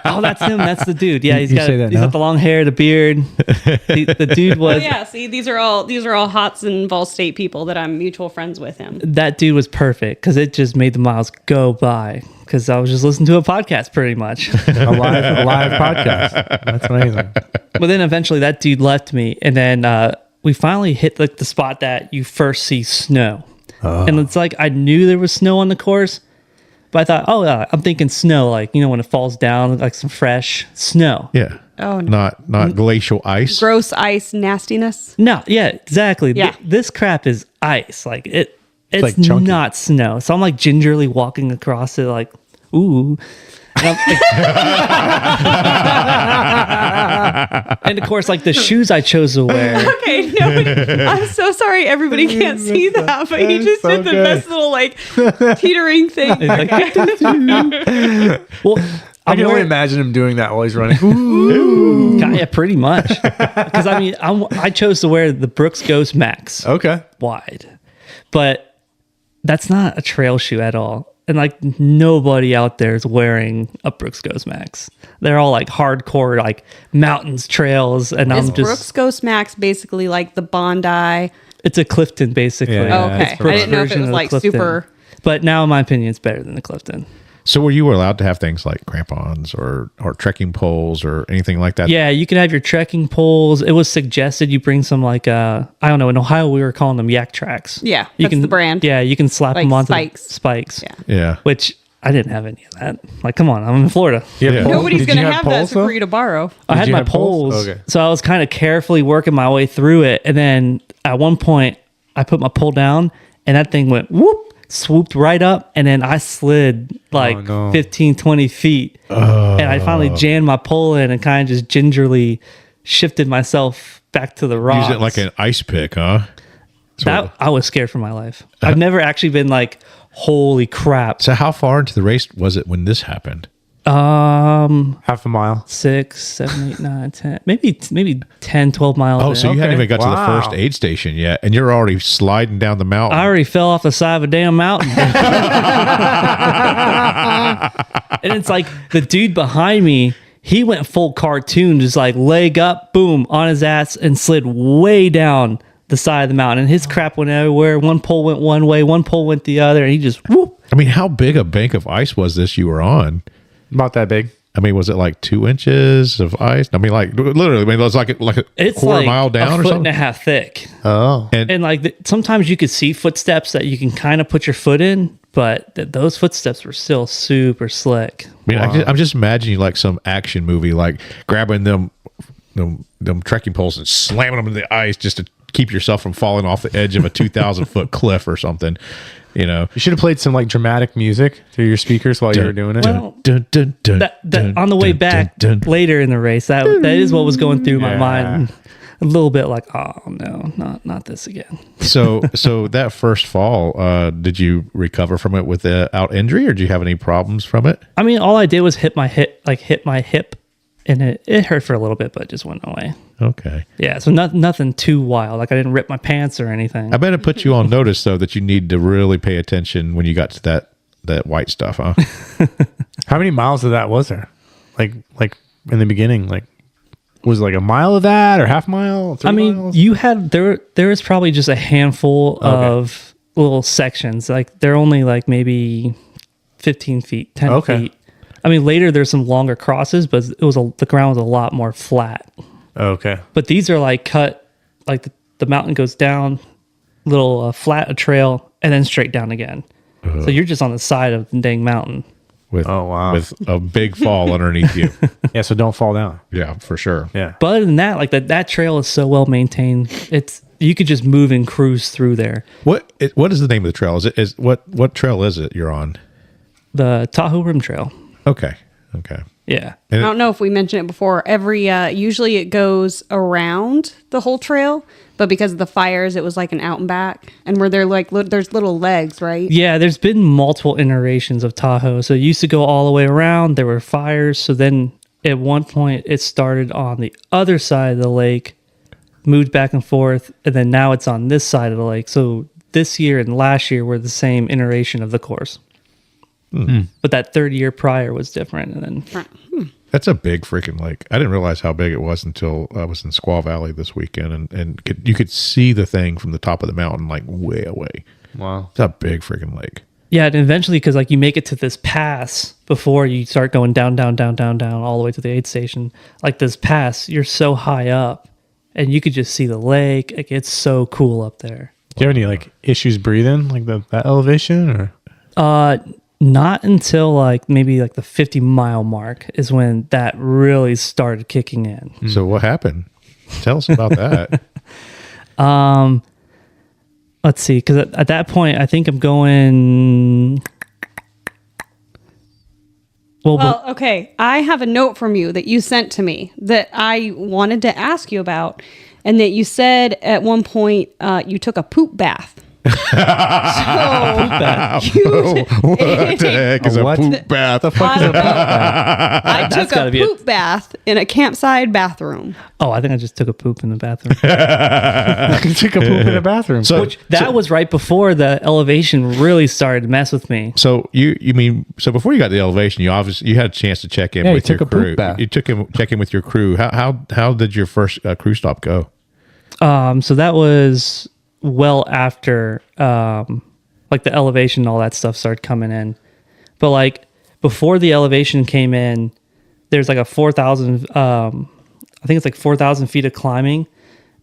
Oh, that's him. That's the dude. Yeah, he's
You
got
say that
he's
now?
got the long hair, the beard. The dude
Oh
was
yeah, see, these are all Hots and Vol State people that I'm mutual friends with him.
that dude was perfect because it just made the miles go by. Because I was just listening to a podcast pretty much.
A live podcast. That's amazing.
But then eventually that dude left me, and then we finally hit like the spot that you first see snow, and it's like I knew there was snow on the course, but I thought, oh yeah, I'm thinking snow, like when it falls down, like some fresh snow.
Yeah.
Oh, no.
Not glacial ice.
Gross ice nastiness.
No, yeah, exactly.
Yeah.
This crap is ice, like it's
like chunky.
not snow. So I'm like gingerly walking across it, like ooh. And, and of course, like the shoes I chose to wear.
Okay, I'm so sorry everybody can't see that, but he just
so
did the
good.
best little like teetering thing.
Like, well,
I can only
wearing-
imagine him doing that while he's running. Ooh.
yeah, pretty much. Because I mean, I chose to wear the Brooks Ghost Max
Okay.
wide, but that's not a trail shoe at all. And like nobody out there is wearing a Brooks Ghost Max. They're all like hardcore, like mountains, trails, and
Is
I'm just.
Brooks Ghost Max basically like the Bondi?
It's a Clifton, basically.
Yeah.
Okay.
It's Brooks'
I didn't know if it
version
was
of
like
Clifton.
super.
But now, in my opinion, it's better than the Clifton.
So were you allowed to have things like crampons or trekking poles or anything like that?
Yeah, you could have your trekking poles. It was suggested you bring some like I don't know. In Ohio, we were calling them yak tracks.
Yeah,
you
that's
can
the brand.
Yeah, you can slap
Like
them onto
spikes.
Spikes.
Yeah.
Yeah.
Which I didn't have any of that. Like, come on, I'm in Florida.
Yeah.
Nobody's
Did
going
you
to
have
have that
poles,
for
though?
you to borrow.
I had
you
my
have poles?
poles.
Okay.
So I was kind of carefully working my way through it. And then at one point, I put my pole down and that thing went whoop, swooped right up. And then I slid like
no.
15, 20 feet. And I finally jammed my pole in and kind of just gingerly shifted myself back to the rocks.
Use it like an ice pick, huh?
That I was scared for my life. I've never actually been like, holy crap.
So how far into the race was it when this happened?
Half a mile.
6, 7, 8, 9, 10, maybe 10, 12 miles.
Oh,
in.
so you hadn't even got to the
Wow.
first aid station yet, and you're already sliding down the mountain.
I already fell off the side of a damn mountain. And it's like the dude behind me, he went full cartoon, just like leg up, boom, on his ass and slid way down the side of the mountain. And his crap went everywhere. One pole went one way, one pole went the other, and he just whoop.
I mean, how big a bank of ice was this you were on?
About that big.
I mean, was it like 2 inches of ice? I mean, like literally, I mean, it was like a
It's
quarter
like
mile down
a
or
foot and
something.
a half thick.
Oh.
And like sometimes you could see footsteps that you can kind of put your foot in, but those footsteps were still super slick.
I mean, I'm just imagining like some action movie, like grabbing them trekking poles and slamming them in the ice just to keep yourself from falling off the edge of a 2,000 foot cliff or something. You know,
You should have played some like dramatic music through your speakers while you were doing it.
Well, that on the way back later in the race, that is what was going through my mind. A little bit like, oh no, not this again.
So that first fall, did you recover from it without injury, or did you have any problems from it?
I mean, all I did was hit my hip, and it hurt for a little bit, but it just went away.
Okay.
Yeah, so nothing too wild. Like I didn't rip my pants or anything.
I bet it put you on notice though that you need to really pay attention when you got to that white stuff, huh?
How many miles of that was there? Like in the beginning, like was it like a mile of that or half mile? 3
I mean,
miles?
you had there is probably just a handful of little sections. Like they're only like maybe 15 feet, 10
Okay.
feet. I mean, later there's some longer crosses, but the ground was a lot more flat.
Okay.
But these are like cut, like the mountain goes down, little flat a trail, and then straight down again. So you're just on the side of the dang mountain.
With
Oh, wow.
with a big fall underneath you.
Yeah, so don't fall down.
Yeah, for sure.
Yeah.
But other than that, like that trail is so well maintained. You could just move and cruise through there.
What is the name of the trail? What trail is it you're on?
The Tahoe Rim Trail.
Okay.
Yeah.
I don't know if we mentioned it before. Usually it goes around the whole trail, but because of the fires, it was like an out and back, and where they're like there's little legs, right?
Yeah, there's been multiple iterations of Tahoe. So it used to go all the way around. There were fires. So then at one point it started on the other side of the lake, moved back and forth, and then now it's on this side of the lake. So this year and last year were the same iteration of the course. But that third year prior was different. And then
That's a big freaking lake. I didn't realize how big it was until I was in Squaw Valley this weekend, and you could see the thing from the top of the mountain like way away.
Wow.
It's a big freaking lake.
yeah, and eventually, because like you make it to this pass before you start going down all the way to the aid station. Like this pass, you're so high up, and you could just see the lake. Like it's so cool up there.
Do you have any like issues breathing, like that elevation, or?
Not until like maybe like the 50-mile mark is when that really started kicking in.
So what happened? Tell us about that.
Let's see, because at that point, I think I'm going.
Well, okay. I have a note from you that you sent to me that I wanted to ask you about, and that you said at one point you took a poop bath.
What the heck is a
What?
poop bath?
I took
gotta
a
be it.
poop bath in a campsite bathroom.
Oh, I think I just took a poop in the bathroom.
You took a poop in a bathroom.
So
That was right before the elevation really started to mess with me.
So you mean before you got the elevation, you had a chance to check in
Yeah, you
with your
took a poop
crew.
bath.
You check in with your crew. How did your first crew stop go?
So that was well after like the elevation and all that stuff started coming in. But like before the elevation came in, there's like a 4,000, I think it's like 4,000 feet of climbing.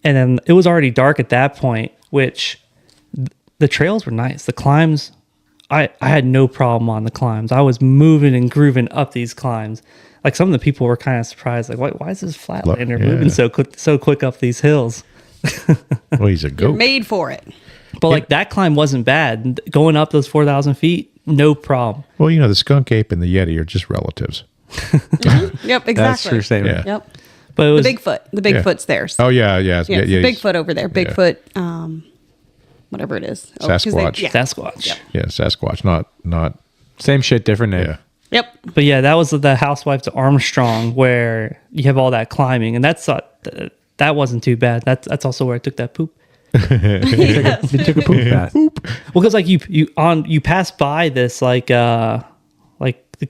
And then it was already dark at that point, which the trails were nice. The climbs, I had no problem on the climbs. I was moving and grooving up these climbs. Like some of the people were kind of surprised, like, why is this Flatlander moving so quick up these hills?
Well, he's a goat.
Made for it.
But like that climb wasn't bad. Going up those 4,000 feet, no problem.
Well, the skunk ape and the yeti are just relatives.
Yep, exactly.
That's true statement.
Yeah.
Yep.
But it was
The Bigfoot's theirs.
Oh yeah.
yeah, it's Bigfoot over there.
Yeah.
Bigfoot, whatever it is. 'Cause
Sasquatch.
yeah.
Sasquatch.
Yep.
Yeah, Sasquatch, not.
Same shit, different name.
Yeah.
Yep.
But yeah, that was the Housewives of Armstrong where you have all that climbing, and that wasn't too bad. That's also where I took that poop.
You took a poop bath.
Well, because like you pass by this like the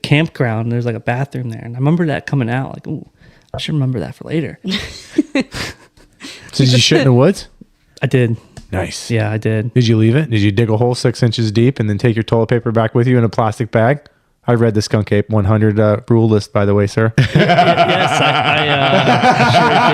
campground. And there's like a bathroom there, and I remember that coming out. Like, ooh, I should remember that for later.
So did you shit in the woods?
I did.
Nice.
Yeah, I did.
Did you leave it? Did you dig a hole 6 inches deep and then take your toilet paper back with you in a plastic bag? I read the Skunk Ape 100 rule list, by the way, sir.
Yes,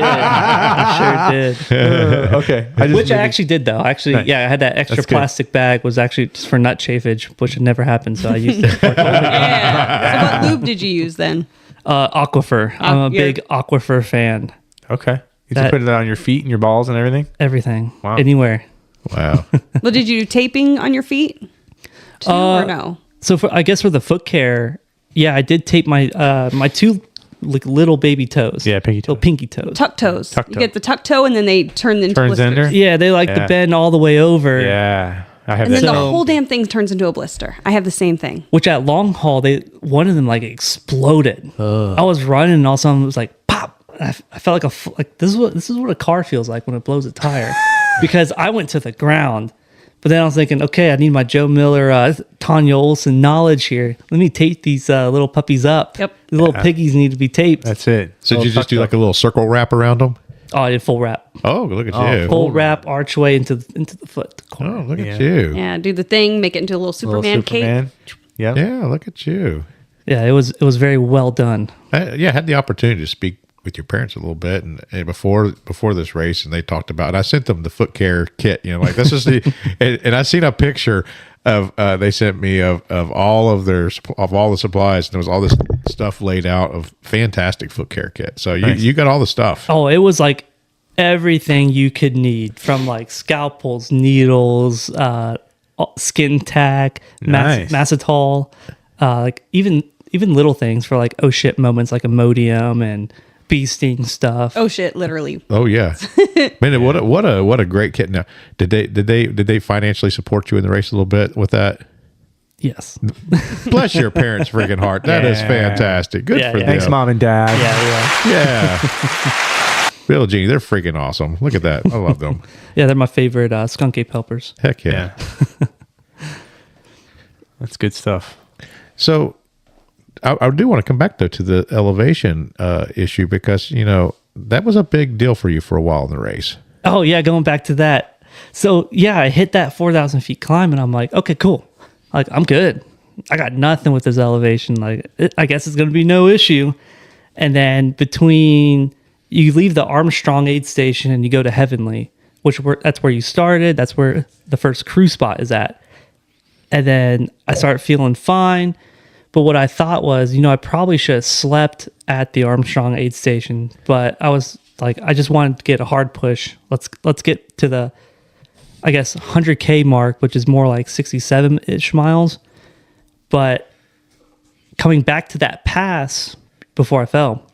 I sure did.
Okay.
Which I actually did though. Actually,
Nice.
yeah, I had that extra
That's good.
plastic bag was actually just for nut chafage, which had never happened. So I used it for
Yeah. So what lube did you use then?
Aquifer. I'm a big Aquifer fan.
Okay. You
That-
just put it on your feet and your balls and everything?
Everything,
Wow.
anywhere.
Wow.
Well, did you do taping on your feet? Too, or no?
So I guess for the foot care, yeah, I did tape my my two like little baby toes.
Yeah, pinky
little
toes.
pinky toes.
Tuck toes.
Tuck
You
toe.
get the tuck toe, and then they turn into
Turns
blisters.
ender?
Yeah, they like to
Yeah.
bend all the way over.
Yeah. I have
And then
that.
the whole damn thing turns into a blister. I have the same thing.
Which at long haul, one of them like exploded. I was running, and all of a sudden it was like pop. I felt like this is what a car feels like when it blows a tire, because I went to the ground. But then I was thinking, okay, I need my Joe Miller, Tanya Olson knowledge here. Let me tape these little puppies up.
Yep.
The little piggies need to be taped.
That's it.
So did you just do like a little circle wrap around them?
Oh, I did full wrap.
Oh, look at you.
Full wrap archway into the foot. The corner.
Oh, look at
Yeah.
you.
Yeah, do the thing, make it into a little Superman, cape.
Yeah.
Yeah, look at you.
Yeah, it was very well done.
I had the opportunity to speak with your parents a little bit and before this race, and they talked about, and I sent them the foot care kit, like this is the, and I seen a picture of, they sent me of all of all the supplies, and there was all this stuff laid out of fantastic foot care kit. So you got all the stuff.
Oh, it was like everything you could need, from like scalpels, needles, skin tack,
Nice.
macetol, like even little things for like oh shit moments, like Imodium and bee sting stuff.
Oh shit, literally.
Oh yeah, man! What a great kit. Now, did they financially support you in the race a little bit with that?
Yes.
Bless your parents' freaking heart. That is
Yeah.
fantastic. Good
Yeah,
for
yeah.
them.
Thanks, Mom and Dad.
Yeah.
Bill and Jeannie, they're freaking awesome. Look at that. I love them.
Yeah, they're my favorite skunk ape helpers.
Heck yeah.
That's good stuff.
So I do want to come back though to the elevation issue, because that was a big deal for you for a while in the race.
Oh yeah, going back to that. So yeah, I hit that 4,000 feet climb, and I'm like, okay, cool. Like I'm good. I got nothing with this elevation. Like I guess it's going to be no issue. And then between you leave the Armstrong aid station and you go to Heavenly, that's where you started. That's where the first crew spot is at. And then I start feeling fine. But what I thought was, I probably should have slept at the Armstrong aid station. But I was like, I just wanted to get a hard push. Let's get to the, I guess, 100K mark, which is more like 67-ish miles. But coming back to that pass before I fell,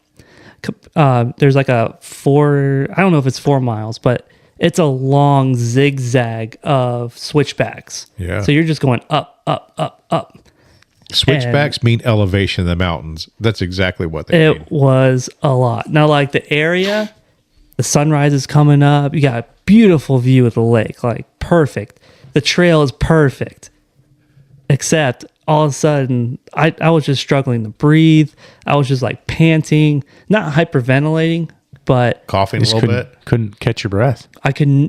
there's like I don't know if it's 4 miles, but it's a long zigzag of switchbacks.
Yeah.
So you're just going up, up, up, up.
Switchbacks mean elevation in the mountains. That's exactly what they mean.
It was a lot. Now, like the area, the sunrise is coming up. You got a beautiful view of the lake, like perfect. The trail is perfect. Except all of a sudden, I was just struggling to breathe. I was just like panting, not hyperventilating, but
Coughing a
Just
little
couldn't,
bit.
couldn't catch your breath.
I couldn't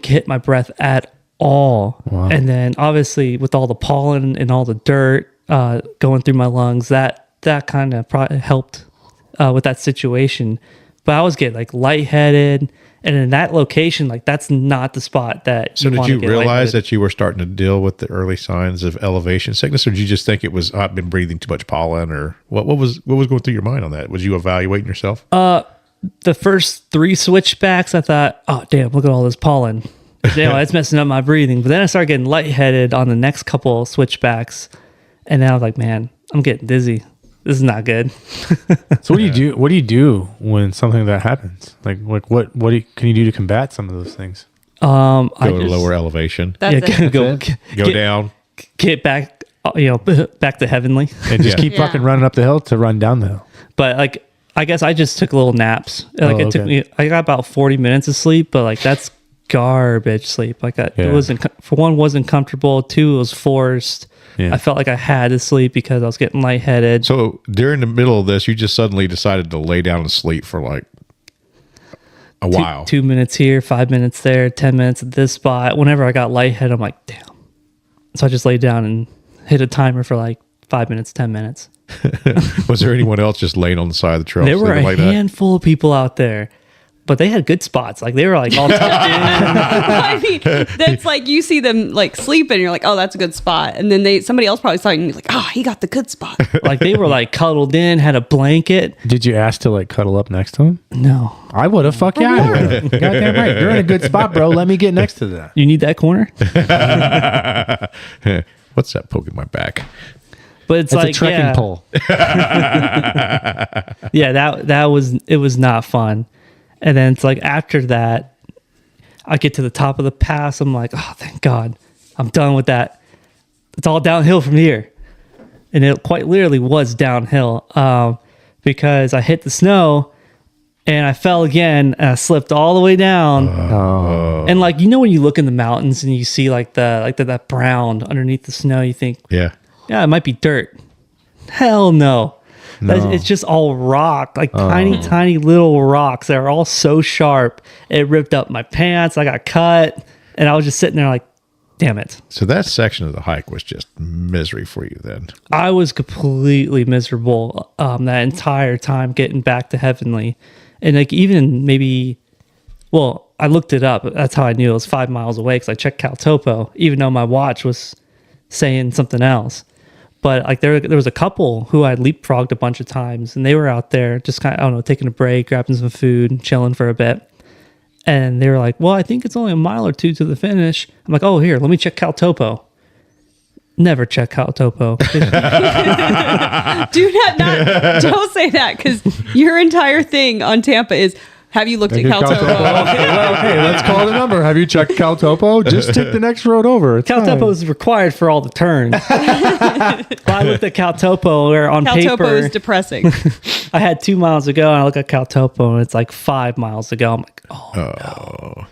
get my breath at all.
Wow.
And then obviously with all the pollen and all the dirt, going through my lungs. That kind of helped with that situation. But I was getting like lightheaded, and in that location, like that's not the spot that.
So did
wanna
you
get
realize
lightheaded.
that you were starting to deal with the early signs of elevation sickness, or did you just think it was I've been breathing too much pollen, or what was going through your mind on that? Was you evaluating yourself?
The first 3 switchbacks, I thought, oh damn, look at all this pollen. That's messing up my breathing. But then I started getting lightheaded on the next couple switchbacks, and then I was like, man, I'm getting dizzy. This is not good.
So what do you do? What do you do when something like that happens? Like what can you do to combat some of those things?
Go to lower elevation.
That's it.
Go down.
Get back, back to heavenly.
And just keep fucking running up the hill to run down the hill.
But like, I guess I just took little naps. Like
Oh,
it took
okay.
me. I got about 40 minutes of sleep, but like that's garbage sleep. Like it wasn't. For one, wasn't comfortable. 2, it was forced.
Yeah.
I felt like I had to sleep because I was getting lightheaded.
So during the middle of this, you just suddenly decided to lay down and sleep for like a while.
2 minutes here, 5 minutes there, 10 minutes at this spot. Whenever I got lightheaded, I'm like, damn. So I just laid down and hit a timer for like 5 minutes, 10 minutes.
Was there anyone else just laying on the side of the trail?
There were a
sleeping like that?
handful of people out there, but they had good spots. Like they were like all tucked in.
I mean, that's like you see them like sleeping, and you're like, oh, that's a good spot. And then somebody else probably saw you and you're like, oh, he got the good spot.
Like they were like cuddled in, had a blanket.
Did you ask to like cuddle up next to him?
No.
I would have. Fuck yeah, I would have. Goddamn right. You're in a good spot, bro. Let me get next to that.
You need that corner?
What's that poking my back?
But it's
It's
like
a trekking pole.
Yeah, that was not fun. And then it's like after that, I get to the top of the pass. I'm like, oh, thank God, I'm done with that. It's all downhill from here, and it quite literally was downhill because I hit the snow and I fell again and I slipped all the way down. And like when you look in the mountains and you see like that brown underneath the snow, you think,
Yeah.
yeah, it might be dirt. Hell no. It's just all rock, like tiny little rocks that are all so sharp. It ripped up my pants. I got cut. And I was just sitting there like, damn it.
So that section of the hike was just misery for you then.
I was completely miserable that entire time getting back to Heavenly. And like even maybe, well, I looked it up. That's how I knew it was 5 miles away because I checked Cal Topo, even though my watch was saying something else. But like there was a couple who I leapfrogged a bunch of times, and they were out there just kind of, I don't know, taking a break, grabbing some food, chilling for a bit. And they were like, well, I think it's only a mile or 2 to the finish. I'm like, oh, here, let me check Cal Topo. Never check Cal Topo.
Do not don't say that, because your entire thing on Tampa is, have you looked at Cal Topo?
Okay, let's call the number. Have you checked Cal Topo? Just take the next road over. It's
Cal
fine.
Topo is required for all the turns. But I looked at Cal Topo where on
Cal
paper,
Topo is depressing.
I had 2 miles to go, and I look at Cal Topo and it's like 5 miles to go. I'm like, oh. No.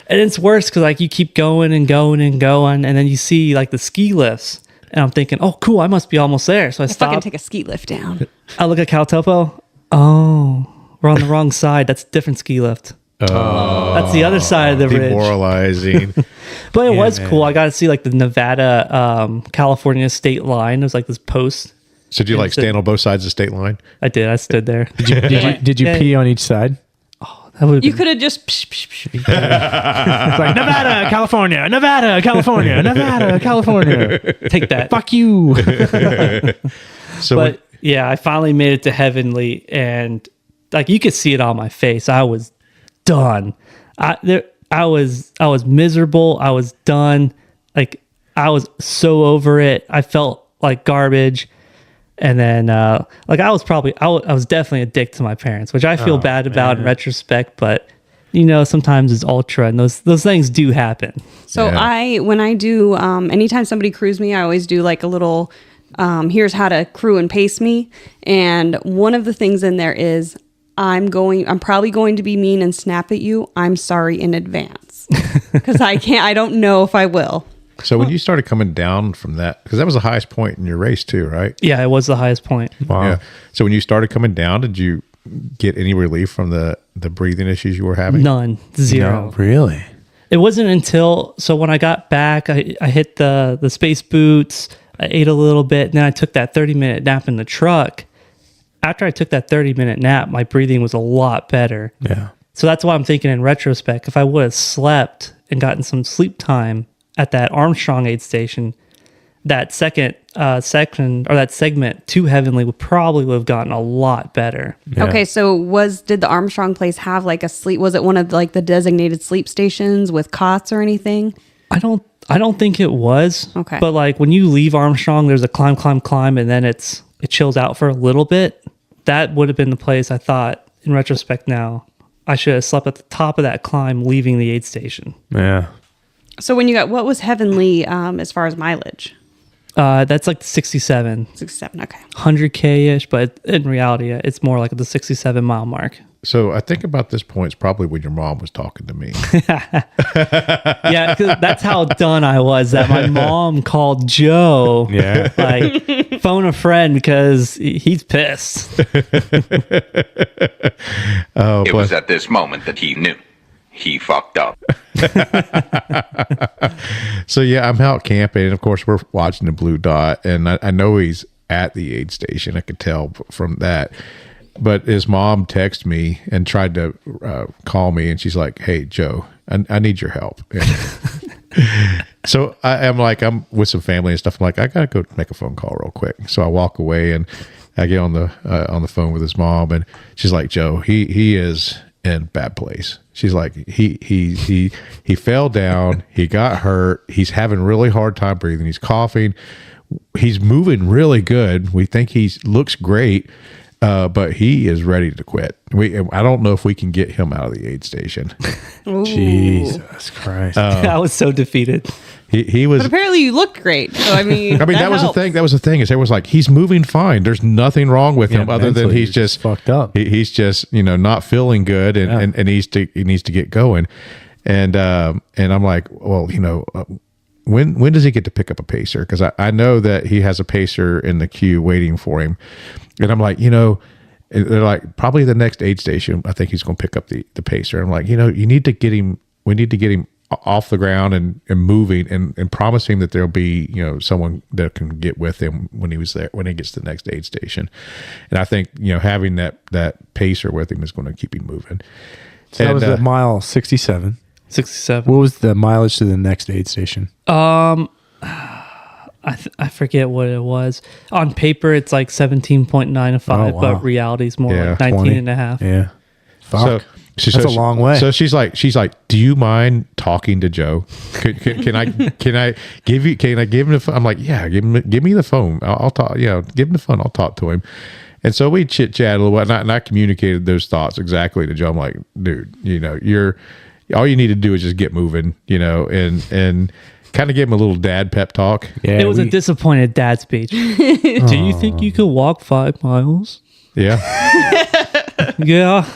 And it's worse because like you keep going and going and going, and then you see like the ski lifts, and I'm thinking, oh, cool, I must be almost there. So I
Fucking
stop.
take a ski lift down.
I look at Cal Topo. Oh, we're on the wrong side. That's a different ski lift. That's the other side of the ridge.
Demoralizing.
But it was cool. I got to see like the Nevada, California state line. It was like this post.
So did you like stand on both sides of the state line?
I did. I stood there.
Did you pee on each side?
That would
You could have just
It's like Nevada, California, Nevada, California, Nevada, California.
take that.
Fuck you.
So
But yeah, I finally made it to Heavenly, and like you could see it on my face. I was done. I was miserable. I was done. Like I was so over it. I felt like garbage. And then like I was definitely a dick to my parents, which I feel bad about in retrospect, but sometimes it's ultra and those things do happen.
So when I do, anytime somebody crews me, I always do like a little, here's how to crew and pace me. And one of the things in there is I'm probably going to be mean and snap at you. I'm sorry in advance because I don't know if I will.
So when you started coming down from that, because that was the highest point in your race too, right?
Yeah, it was the highest point.
Wow.
Yeah. So when you started coming down, did you get any relief from the breathing issues you were having?
None. Zero.
No, really?
It wasn't until, so when I got back, I hit the space boots, I ate a little bit, and then I took that 30-minute nap in the truck. After I took that 30-minute nap, my breathing was a lot better.
Yeah.
So that's why I'm thinking in retrospect, if I would have slept and gotten some sleep time at that Armstrong aid station, that second section or that segment to Heavenly would have gotten a lot better.
Yeah.
Okay, so did the Armstrong place have like a sleep? Was it one of like the designated sleep stations with cots or anything?
I don't think it was.
Okay.
But like when you leave Armstrong, there's a climb, and then it chills out for a little bit. That would have been the place I thought, in retrospect now, I should have slept at the top of that climb leaving the aid station.
Yeah.
So what was Heavenly as far as mileage?
That's like 67.
67, okay.
100K-ish, but in reality, it's more like the 67-mile mark.
So I think about this point, it's probably when your mom was talking to me.
Yeah, 'cause that's how done I was that my mom called Joe.
Yeah.
Like, phone a friend because he's pissed.
It was at this moment that he knew. He fucked up.
So yeah, I'm out camping, and of course we're watching the blue dot, and I know he's at the aid station. I could tell from that. But his mom texted me and tried to call me, and she's like, "Hey, Joe, I need your help." So I'm with some family and stuff. I'm like, I gotta go make a phone call real quick. So I walk away and I get on the phone with his mom, and she's like, "Joe, he is in a bad place." She's like, he fell down, he got hurt, he's having really hard time breathing, he's coughing, he's moving really good. We think he looks great. But he is ready to quit. I don't know if we can get him out of the aid station.
Jesus Christ.
I was so defeated.
He was.
But apparently you looked great. So I mean,
that was
helps.
the thing. That was the thing. Is everyone's like, he's moving fine. There's nothing wrong with him other than
mentally,
he's just
fucked up.
He's just not feeling good, and he needs to get going. And I'm like, well, when does he get to pick up a pacer? Because I know that he has a pacer in the queue waiting for him. And I'm like, they're like, probably the next aid station, I think he's going to pick up the pacer. I'm like, you need to get him, we need to get him off the ground and moving and promise him that there'll be, someone that can get with him when he gets to the next aid station. And I think, having that pacer with him is going to keep him moving.
So that was at mile 67.
67.
What was the mileage to the next aid station?
I forget what it was. On paper, it's like 17.95,
Oh, wow.
but reality is more like 19
20.
and a half.
Yeah. Fuck.
So
That's a long way.
So she's like, do you mind talking to Joe? Can I give him the phone? I'm like, yeah, give me the phone. I'll talk. Give him the phone. I'll talk to him. And so we chit chat a little bit, and I communicated those thoughts exactly to Joe. I'm like, dude, all you need to do is just get moving, and kind of give him a little dad pep talk.
Yeah,
It was a disappointed dad speech. Do you think you could walk 5 miles?
Yeah.
Yeah.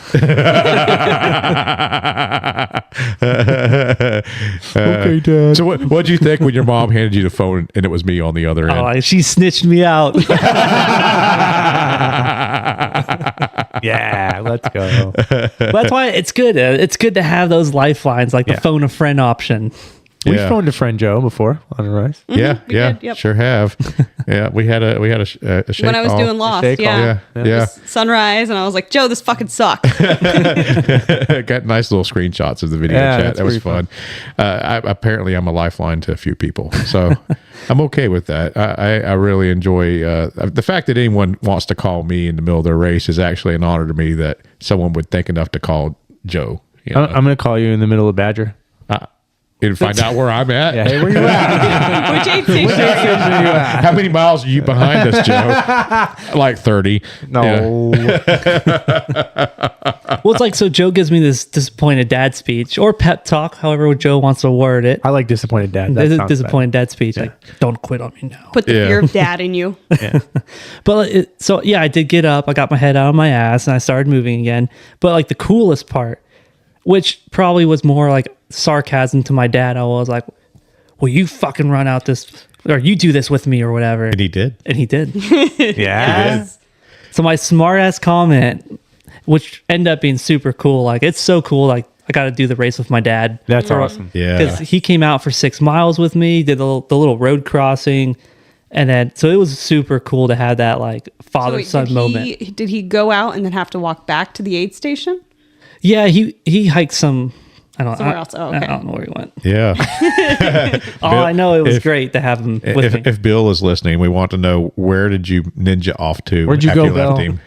Okay, Dad.
So what'd you think when your mom handed you the phone and it was me on the other end?
Oh, she snitched me out.
Yeah, let's go.
That's why it's good. It's good to have those lifelines, like the phone a friend option.
We've
Yeah.
phoned a friend Joe before on a rise.
Yeah,
we
yeah,
did, yep.
sure have. Yeah, we had a Shae
When I was
call.
doing Lost,
Shae call.
yeah.
Yeah.
Sunrise, and I was like, Joe, this fucking sucks.
Got nice little screenshots of the video
Yeah,
chat.
that's
That was
pretty
fun. Apparently, I'm a lifeline to a few people, so I'm okay with that. I really enjoy the fact that anyone wants to call me in the middle of their race is actually an honor to me that someone would think enough to call Joe.
I'm going to call you in the middle of Badger.
And find out where I'm at.
Yeah, hey, where you at?
Which aid station are you?
How many miles are you behind us, Joe? Like 30.
No.
Well, it's like, so Joe gives me this disappointed dad speech or pep talk, however Joe wants to word it.
I like disappointed dad. That
This is
sounds
disappointed dad speech. Like, don't quit on me now.
Put the
Yeah.
fear of dad in you.
But so yeah, I did get up. I got my head out of my ass and I started moving again. But like the coolest part, which probably was more like sarcasm to my dad, I was like, "Will you fucking run out this, or you do this with me, or whatever?"
And he did.
And he did.
bad. Yeah.
So my smart ass comment, which ended up being super cool. Like, it's so cool. Like, I got to do the race with my dad.
That's awesome.
Yeah.
Because he came out for 6 miles with me, did the little road crossing, And then, so it was super cool to have that like father son moment.
Did he go out and then have to walk back to the aid station?
Yeah, he hiked some.
Somewhere else. Oh, okay.
I don't know where he went.
Yeah.
I know it was great to have him with me.
If Bill is listening, we want to know, where did you ninja off to?
Where'd you
after
go,
left
Bill?
him?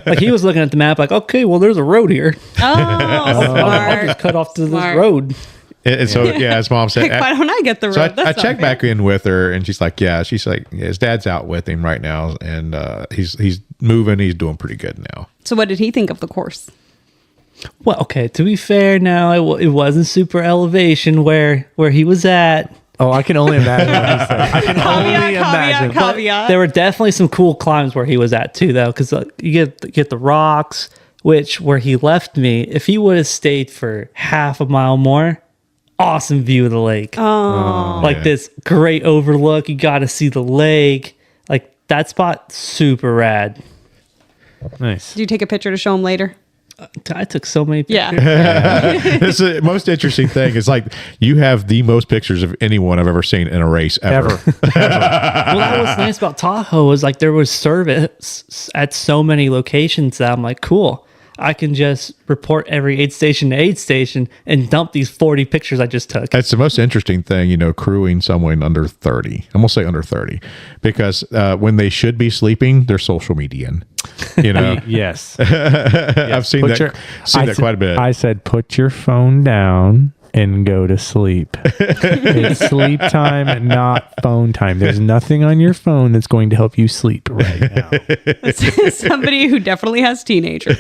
Like he was looking at the map, like, okay, well, there's a road here.
Oh,
I'll
smart.
just cut off to
Smart.
this road.
And so, yeah, as Mom said,
Like, why don't I get the road?
so I
That's not
checked
fair.
back in with her, and she's like, yeah, his dad's out with him right now, and he's moving. He's doing pretty good now.
So what did he think of the course?
Well, okay, to be fair, now it wasn't super elevation where he was at.
Oh, I can only imagine what he said. I can only imagine.
Caveat.
There were definitely some cool climbs where he was at too, though, because you get the rocks, which where he left me. If he would have stayed for half a mile more, awesome view of the lake.
Oh,
Like this great overlook. You got to see the lake. Like that spot, super rad.
Nice.
did you take a picture to show him later?
I took so many pictures.
Yeah.
It's the most interesting thing. It's like you have the most pictures of anyone I've ever seen in a race ever.
Well, that was nice about Tahoe is like there was service at so many locations that I'm like, cool. I can just report every aid station to aid station and dump these 40 pictures I just took.
That's the most interesting thing, crewing someone under 30. I'm going to say under 30 because when they should be sleeping, they're social mediaing.
Yes.
I've seen that quite a bit.
I said, put your phone down and go to sleep. It's sleep time, not phone time. There's nothing on your phone that's going to help you sleep right now.
Somebody who definitely has teenagers.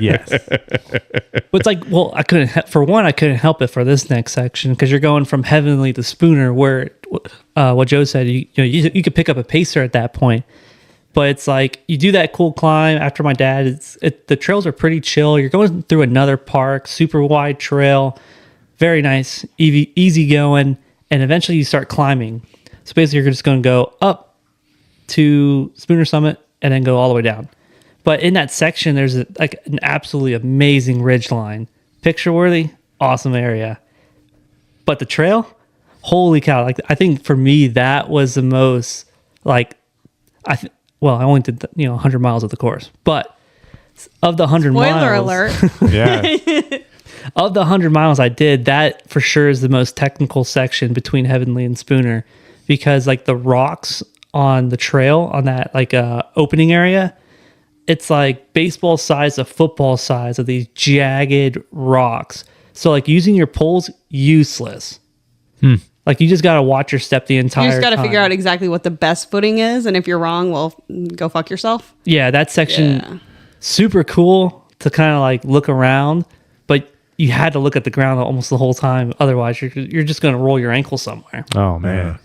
Yes.
But it's like, well, I couldn't help it for this next section because you're going from Heavenly to Spooner, where what Joe said, you could pick up a pacer at that point. But it's like you do that cool climb after my dad. The trails are pretty chill. You're going through another park, super wide trail, very nice, easy going, and eventually you start climbing. So basically, you're just going to go up to Spooner Summit and then go all the way down. But in that section, there's an absolutely amazing ridge line, picture worthy, awesome area. But the trail, holy cow! Like I think for me that was the most I only did 100 miles of the course, but of the 100 miles,
Spoiler alert.
Yeah.
of the 100 miles I did, that for sure is the most technical section between Heavenly and Spooner, because like the rocks on the trail on that opening area, it's like baseball size to football size of these jagged rocks. So like using your poles, useless. Like you just got to watch your step the entire time.
You just got to figure out exactly what the best footing is, and if you're wrong, well, go fuck yourself.
Yeah, that section, super cool to kind of like look around, but you had to look at the ground almost the whole time. Otherwise, you're just going to roll your ankle somewhere.
Oh, man.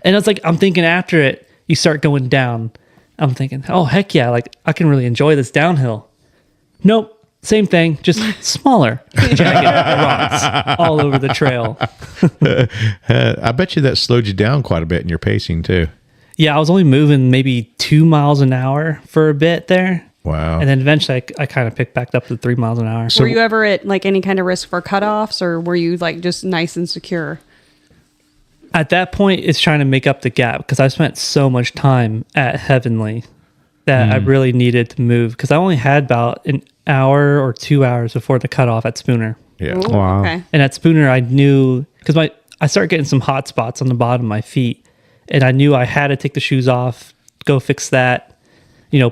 And it's like, I'm thinking after it, you start going down. I'm thinking, oh, heck yeah, like I can really enjoy this downhill. Nope. Same thing, just smaller, jagged rocks all over the trail.
I bet you that slowed you down quite a bit in your pacing too.
Yeah, I was only moving maybe 2 miles an hour for a bit there.
Wow.
And then eventually I kind of picked back up to 3 miles an hour.
Were you ever at like any kind of risk for cutoffs, or were you like just nice and secure?
At that point, it's trying to make up the gap because I spent so much time at Heavenly that I really needed to move because I only had about an hour or 2 hours before the cutoff at Spooner.
Yeah.
Ooh,
Wow.
Okay.
And at Spooner, I knew because I started getting some hot spots on the bottom of my feet, and I knew I had to take the shoes off, go fix that,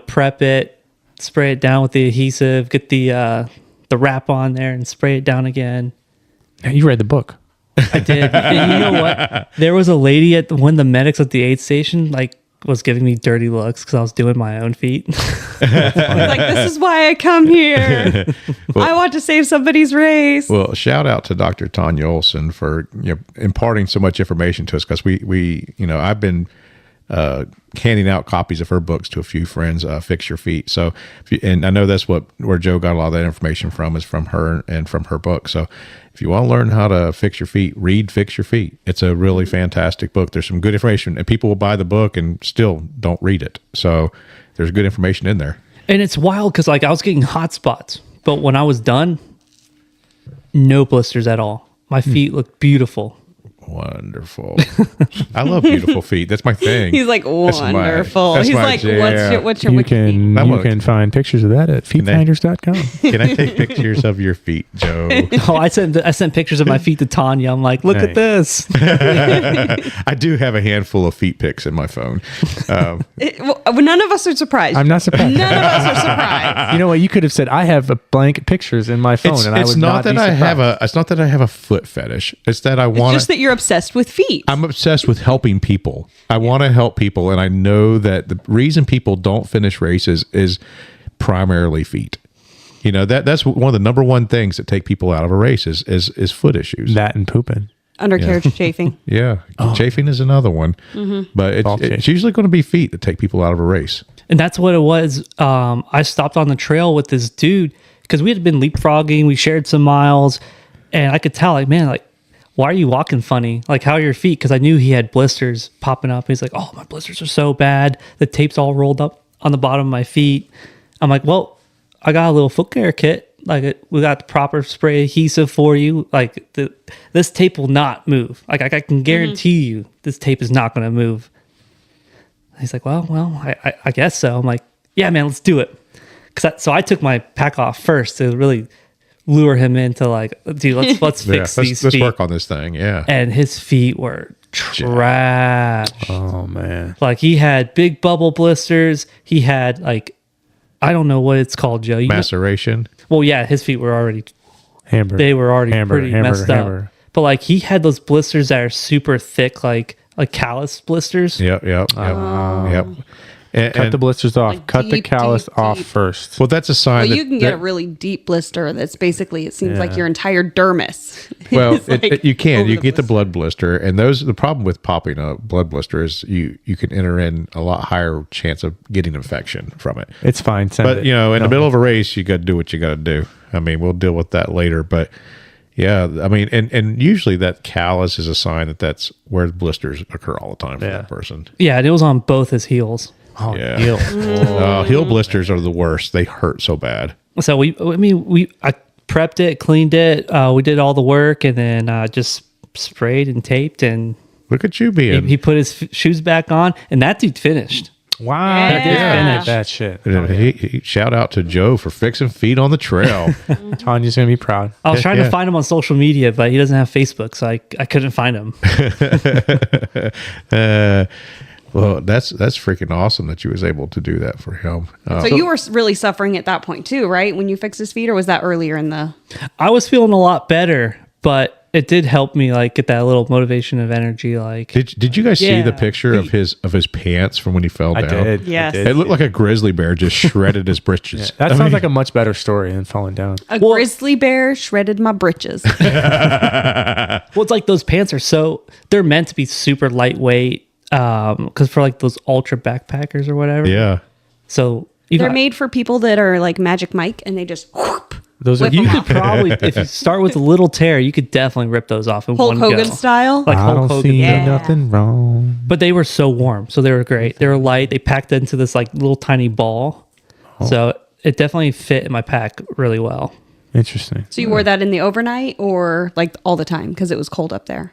prep it, spray it down with the adhesive, get the wrap on there, and spray it down again.
You read the book.
I did. And you know what? There was a lady at one of the medics at the aid station, was giving me dirty looks because I was doing my own feet.
Like, this is why I come here. I want to save somebody's race.
Well, shout out to Dr. Tanya Olson for imparting so much information to us because we I've been handing out copies of her books to a few friends, Fix Your Feet. So, and I know that's where Joe got a lot of that information from, is from her and from her book. So if you want to learn how to fix your feet, read Fix Your Feet. It's a really fantastic book. There's some good information, and people will buy the book and still don't read it. So there's good information in there.
And it's wild because I was getting hot spots, but when I was done, no blisters at all. My feet looked beautiful.
Wonderful. I love beautiful feet. That's my thing.
He's like,
That's
wonderful.
that's
He's
my
like,
jam.
what's your
You
wiki feet?
can find pictures of that at feetfinders.com.
Can I take pictures of your feet, Joe?
Oh, I sent pictures of my feet to Tanya. I'm like, look at this.
I do have a handful of feet pics in my phone.
Well, none of us are surprised.
I'm not surprised.
None of us are surprised.
You know what? You could have said, I have a blank pictures in my phone, and I would not be surprised.
It's not that I have a foot fetish. It's that I
It's
want.
just that you're obsessed with feet.
I'm obsessed with helping people. I want to help people, and I know that the reason people don't finish races is primarily feet. You know, that's one of the number one things that take people out of a race is foot issues.
That and pooping.
Undercarriage chafing.
Yeah, chafing is another one, but it's usually going to be feet that take people out of a race.
And that's what it was. I stopped on the trail with this dude because we had been leapfrogging. We shared some miles, and I could tell, like, man, like, why are you walking funny? Like, how are your feet? Because I knew he had blisters popping up. He's like, oh, my blisters are so bad. The tape's all rolled up on the bottom of my feet. I'm like, well, I got a little foot care kit. Like, we got the proper spray adhesive for you. Like, this tape will not move. Like, I can guarantee you this tape is not going to move. He's like, well, I guess so. I'm like, yeah, man, let's do it. So I took my pack off first to really lure him into, like, dude, let's fix these feet.
Let's work on this thing. Yeah.
And his feet were trash.
Oh, man.
Like, he had big bubble blisters. He had, like, I don't know what it's called, Joe.
Maceration.
Well, yeah, his feet were already
Hamburger.
They were already pretty messed up. But, like, he had those blisters that are super thick, like callus blisters.
Yep.
Cut the blisters off.
Like
Cut the
deep,
callus
deep,
off
deep.
first.
Well, that's a sign
Well,
that
you can get a really deep blister that's basically, it seems like your entire dermis.
Well,
is, like,
you can.
over
You
the
get the
blister.
blood blister, and the problem with popping a blood blister is you can enter in a lot higher chance of getting infection from it.
It's fine. Send
But
it.
you know, in the
No.
middle of a race, you got to do what you got to do. I mean, we'll deal with that later, but yeah, I mean, and usually that callus is a sign that that's where the blisters occur all the time for
Yeah.
that person.
Yeah, and it was on both his heels.
Oh,
Yeah.
heel.
Heel blisters are the worst. They hurt so bad.
So I prepped it, cleaned it. We did all the work, and then just sprayed and taped, and
Look at you being.
he put his shoes back on, and that dude finished.
Wow.
Yeah.
That shit.
He shout out to Joe for fixing feet on the trail.
Tanya's going to be proud.
I was trying
Yeah.
to find him on social media, but he doesn't have Facebook, so I couldn't find him.
Well, that's freaking awesome that you was able to do that for him.
So you were really suffering at that point too, right? When you fixed his feet, or was that earlier in the?
I was feeling a lot better, but it did help me, like, get that little motivation of energy. Like,
Did you guys see the
Yeah.
picture of his pants from when he fell
I
down?
did.
Yes.
I did.
It looked like a grizzly bear just shredded his britches.
That
I
sounds
mean,
like a much better story than falling down.
A grizzly bear shredded my britches.
well, it's like those pants are they're meant to be super lightweight, because for like those ultra backpackers or whatever.
yeah.
So
They're made for people that are like Magic Mike, and they just whoop,
Those are
whip
You
'em
could
off.
probably, if you start with a little tear, you could definitely rip those off in
Hulk
one
Hogan
go.
style.
Like
I
Hulk
don't
Hogan.
see
Yeah.
nothing wrong.
But they were so warm, so they were great. They were light. They packed into this like little tiny ball, so it definitely fit in my pack really well.
Interesting.
So you wore that in the overnight, or like all the time because it was cold up there.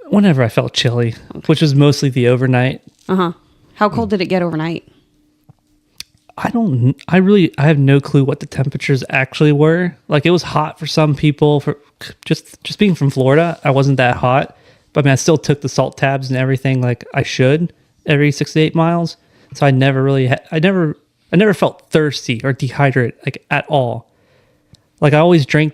Whenever I felt chilly, which was mostly the overnight.
How cold did it get overnight?
I have no clue what the temperatures actually were. Like, it was hot for some people. For just being from Florida, I wasn't that hot. But I mean, I still took the salt tabs and everything like I should every 6 to 8 miles. So I never really, I never felt thirsty or dehydrated like at all. Like, I always drank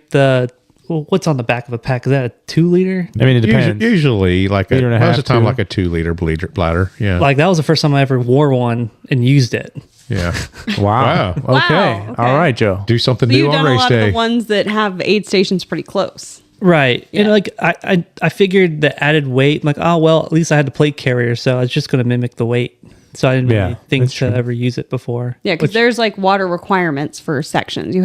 what's on the back of a pack? Is that a 2 liter?
I mean, it depends.
Usually, like
Liter and a
most
half,
of the time,
too.
like a 2 liter bladder. Yeah.
Like, that was the first time I ever wore one and used it.
yeah.
Wow.
Wow.
Okay.
Wow, okay.
All right, Joe.
Do something
So
new
you've
on
done a
race
lot of
day.
the ones that have aid stations pretty close.
Right.
Yeah.
And like I figured the added weight, I'm like, oh well, at least I had the plate carrier, so I was just gonna mimic the weight. So I didn't
Yeah,
really think
that's
to
true.
ever use it before.
Yeah, because there's like water requirements for sections. You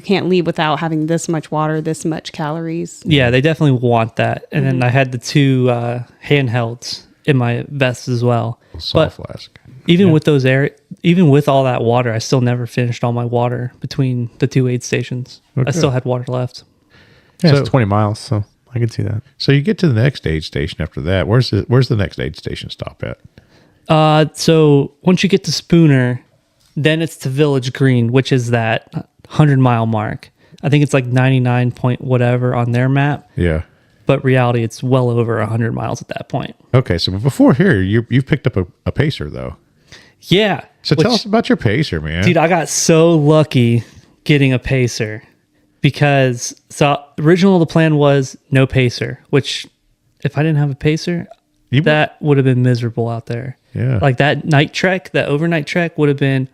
can't leave without having this much water, this much calories.
Yeah, they definitely want that. And then I had the 2 handhelds in my vest as well.
Salt
But
flask.
even with even with all that water, I still never finished all my water between the 2 aid stations. I still had water left.
Yeah,
So-
it's 20 miles, so I can see that.
So you get to the next aid station after that. Where's the next aid station stop at?
So once you get to Spooner, then it's to Village Green, which is that 100-mile mark. I think it's like 99 point whatever on their map.
Yeah.
But reality, it's well over 100 miles at that point.
Okay, so before here, you've picked up a pacer though.
Yeah.
So tell us about your pacer, man.
Dude, I got so lucky getting a pacer because original the plan was no pacer, which if I didn't have a pacer, that would have been miserable out there.
Yeah.
Like that night trek, that overnight trek would have been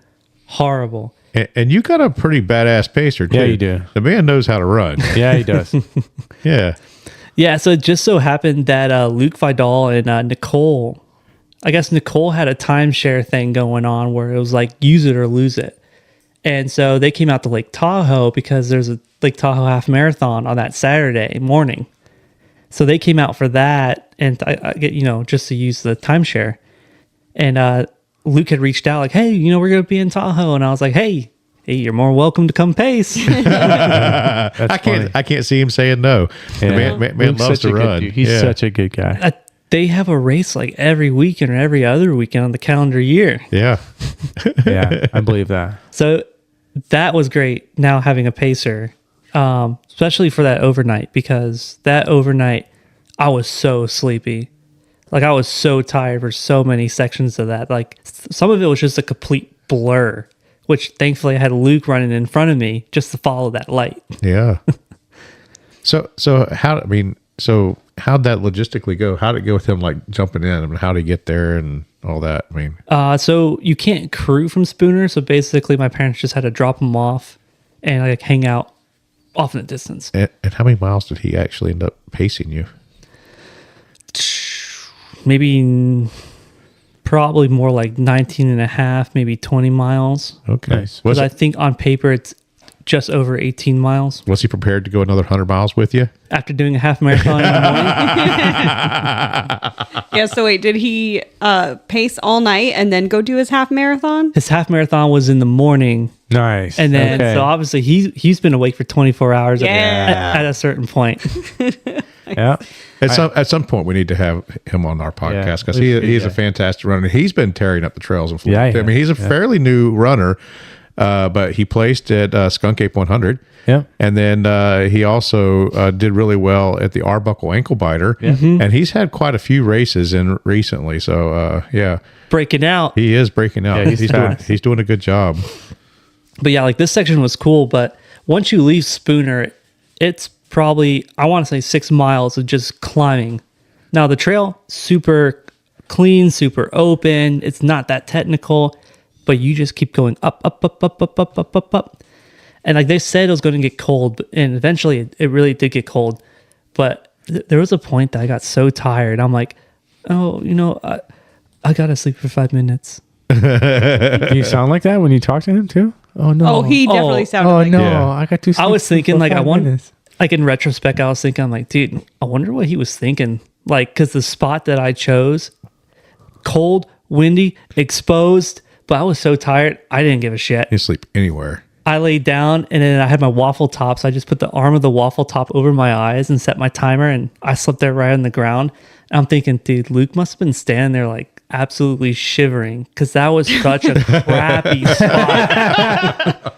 horrible.
And you got a pretty badass pacer too.
Yeah, you do.
The man knows how to run.
Yeah, he does.
Yeah.
Yeah, so it just so happened that Luke Vidal and Nicole, I guess Nicole had a timeshare thing going on where it was like use it or lose it. And so they came out to Lake Tahoe because there's a Lake Tahoe half marathon on that Saturday morning. So they came out for that and I get, just to use the timeshare. And Luke had reached out like, hey, we're going to be in Tahoe. And I was like, hey, you're more welcome to come pace.
I can't see him saying no.
Yeah.
The man loves to run.
He's such a good guy.
They have a race like every weekend or every other weekend on the calendar year.
Yeah.
Yeah, I believe that.
So that was great now having a pacer, especially for that overnight, because that overnight I was so sleepy. Like I was so tired for so many sections of that. Like some of it was just a complete blur, which thankfully I had Luke running in front of me just to follow that light.
Yeah. So how'd that logistically go? How'd it go with him like jumping in? I mean, how'd he get there and all that? I mean,
so you can't crew from Spooner. So basically my parents just had to drop him off and like hang out off in the distance.
and how many miles did he actually end up pacing you?
Probably more like 19 and a half, maybe 20 miles.
Okay.
Nice.
Because I think on paper it's just over 18 miles.
Was he prepared to go another 100 miles with you?
After doing a half marathon in the morning.
Yeah, so wait, did he pace all night and then go do his half marathon?
His half marathon was in the morning.
Nice.
And then, so obviously he's been awake for 24 hours
Yeah.
at a certain point.
Yeah.
At some point, we need to have him on our podcast because he is a fantastic runner. He's been tearing up the trails in Florida.
Yeah,
I mean, he's a fairly new runner, but he placed at Skunk Ape 100.
Yeah.
And then he also did really well at the Arbuckle Ankle Biter. Yeah. And he's had quite a few races in recently. So,
Breaking out.
he is breaking out.
Yeah, he's
doing a good job.
But yeah, like this section was cool. But once you leave Spooner, it's probably, I want to say 6 miles of just climbing. Now the trail, super clean, super open. It's not that technical, but you just keep going up. And like they said, it was going to get cold, and eventually it really did get cold. But there was a point that I got so tired. I'm like, oh, I got to sleep for 5 minutes.
Do you sound like that when you talk to him too? Oh no.
Oh, he definitely sounded like
no,
that.
Yeah.
I got to.
I was thinking like, I want,
minutes.
like in retrospect, I was thinking, I'm like, dude, I wonder what he was thinking. Like, because the spot that I chose, cold, windy, exposed, but I was so tired, I didn't give a shit.
You sleep anywhere.
I laid down and then I had my waffle top. So I just put the arm of the waffle top over my eyes and set my timer, and I slept there right on the ground. And I'm thinking, dude, Luke must have been standing there like absolutely shivering because that was such a crappy spot.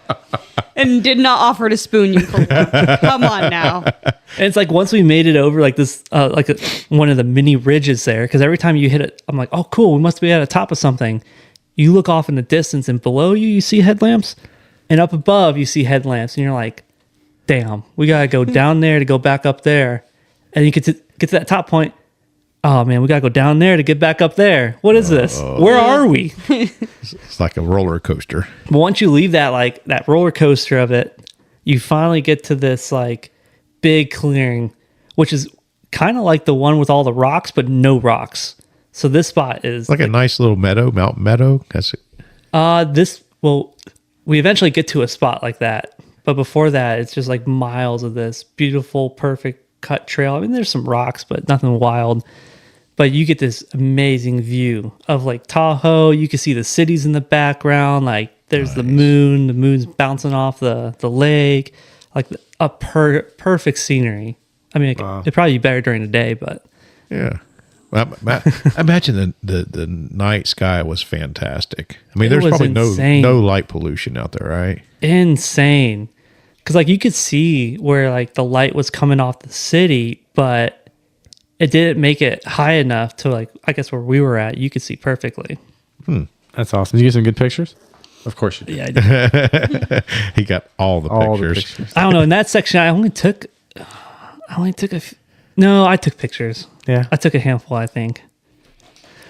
And did not offer to spoon you for one. Come on now.
And it's like once we made it over like this, one of the mini ridges there, because every time you hit it, I'm like, oh, cool, we must be at the top of something. You look off in the distance, and below you, you see headlamps, and up above, you see headlamps, and you're like, damn, we gotta go down there to go back up there, and you get to that top point. Oh man, we gotta go down there to get back up there. What is this? Where are we?
It's like a roller coaster.
But once you leave that roller coaster of it, you finally get to this like big clearing, which is kind of like the one with all the rocks, but no rocks. So this spot is
Like a nice little mountain meadow. That's it.
We eventually get to a spot like that, but before that, it's just like miles of this beautiful, perfect cut trail. I mean, there's some rocks, but nothing wild. But you get this amazing view of like Tahoe. You can see the cities in the background. Like there's the moon. The moon's bouncing off the lake. Like a perfect scenery. I mean, it'd probably be better during the day, but
Yeah. Well, imagine the night sky was fantastic. I mean,
It
there's
was
probably
insane.
no light pollution out there, right?
insane. Because like you could see where like the light was coming off the city, but it didn't make it high enough to like, I guess where we were at, you could see perfectly.
That's awesome. Did you get some good pictures? Of course you did.
Yeah, I did.
He got all the pictures.
I don't know. In that section, I took no, I took pictures.
Yeah.
I took a handful, I think.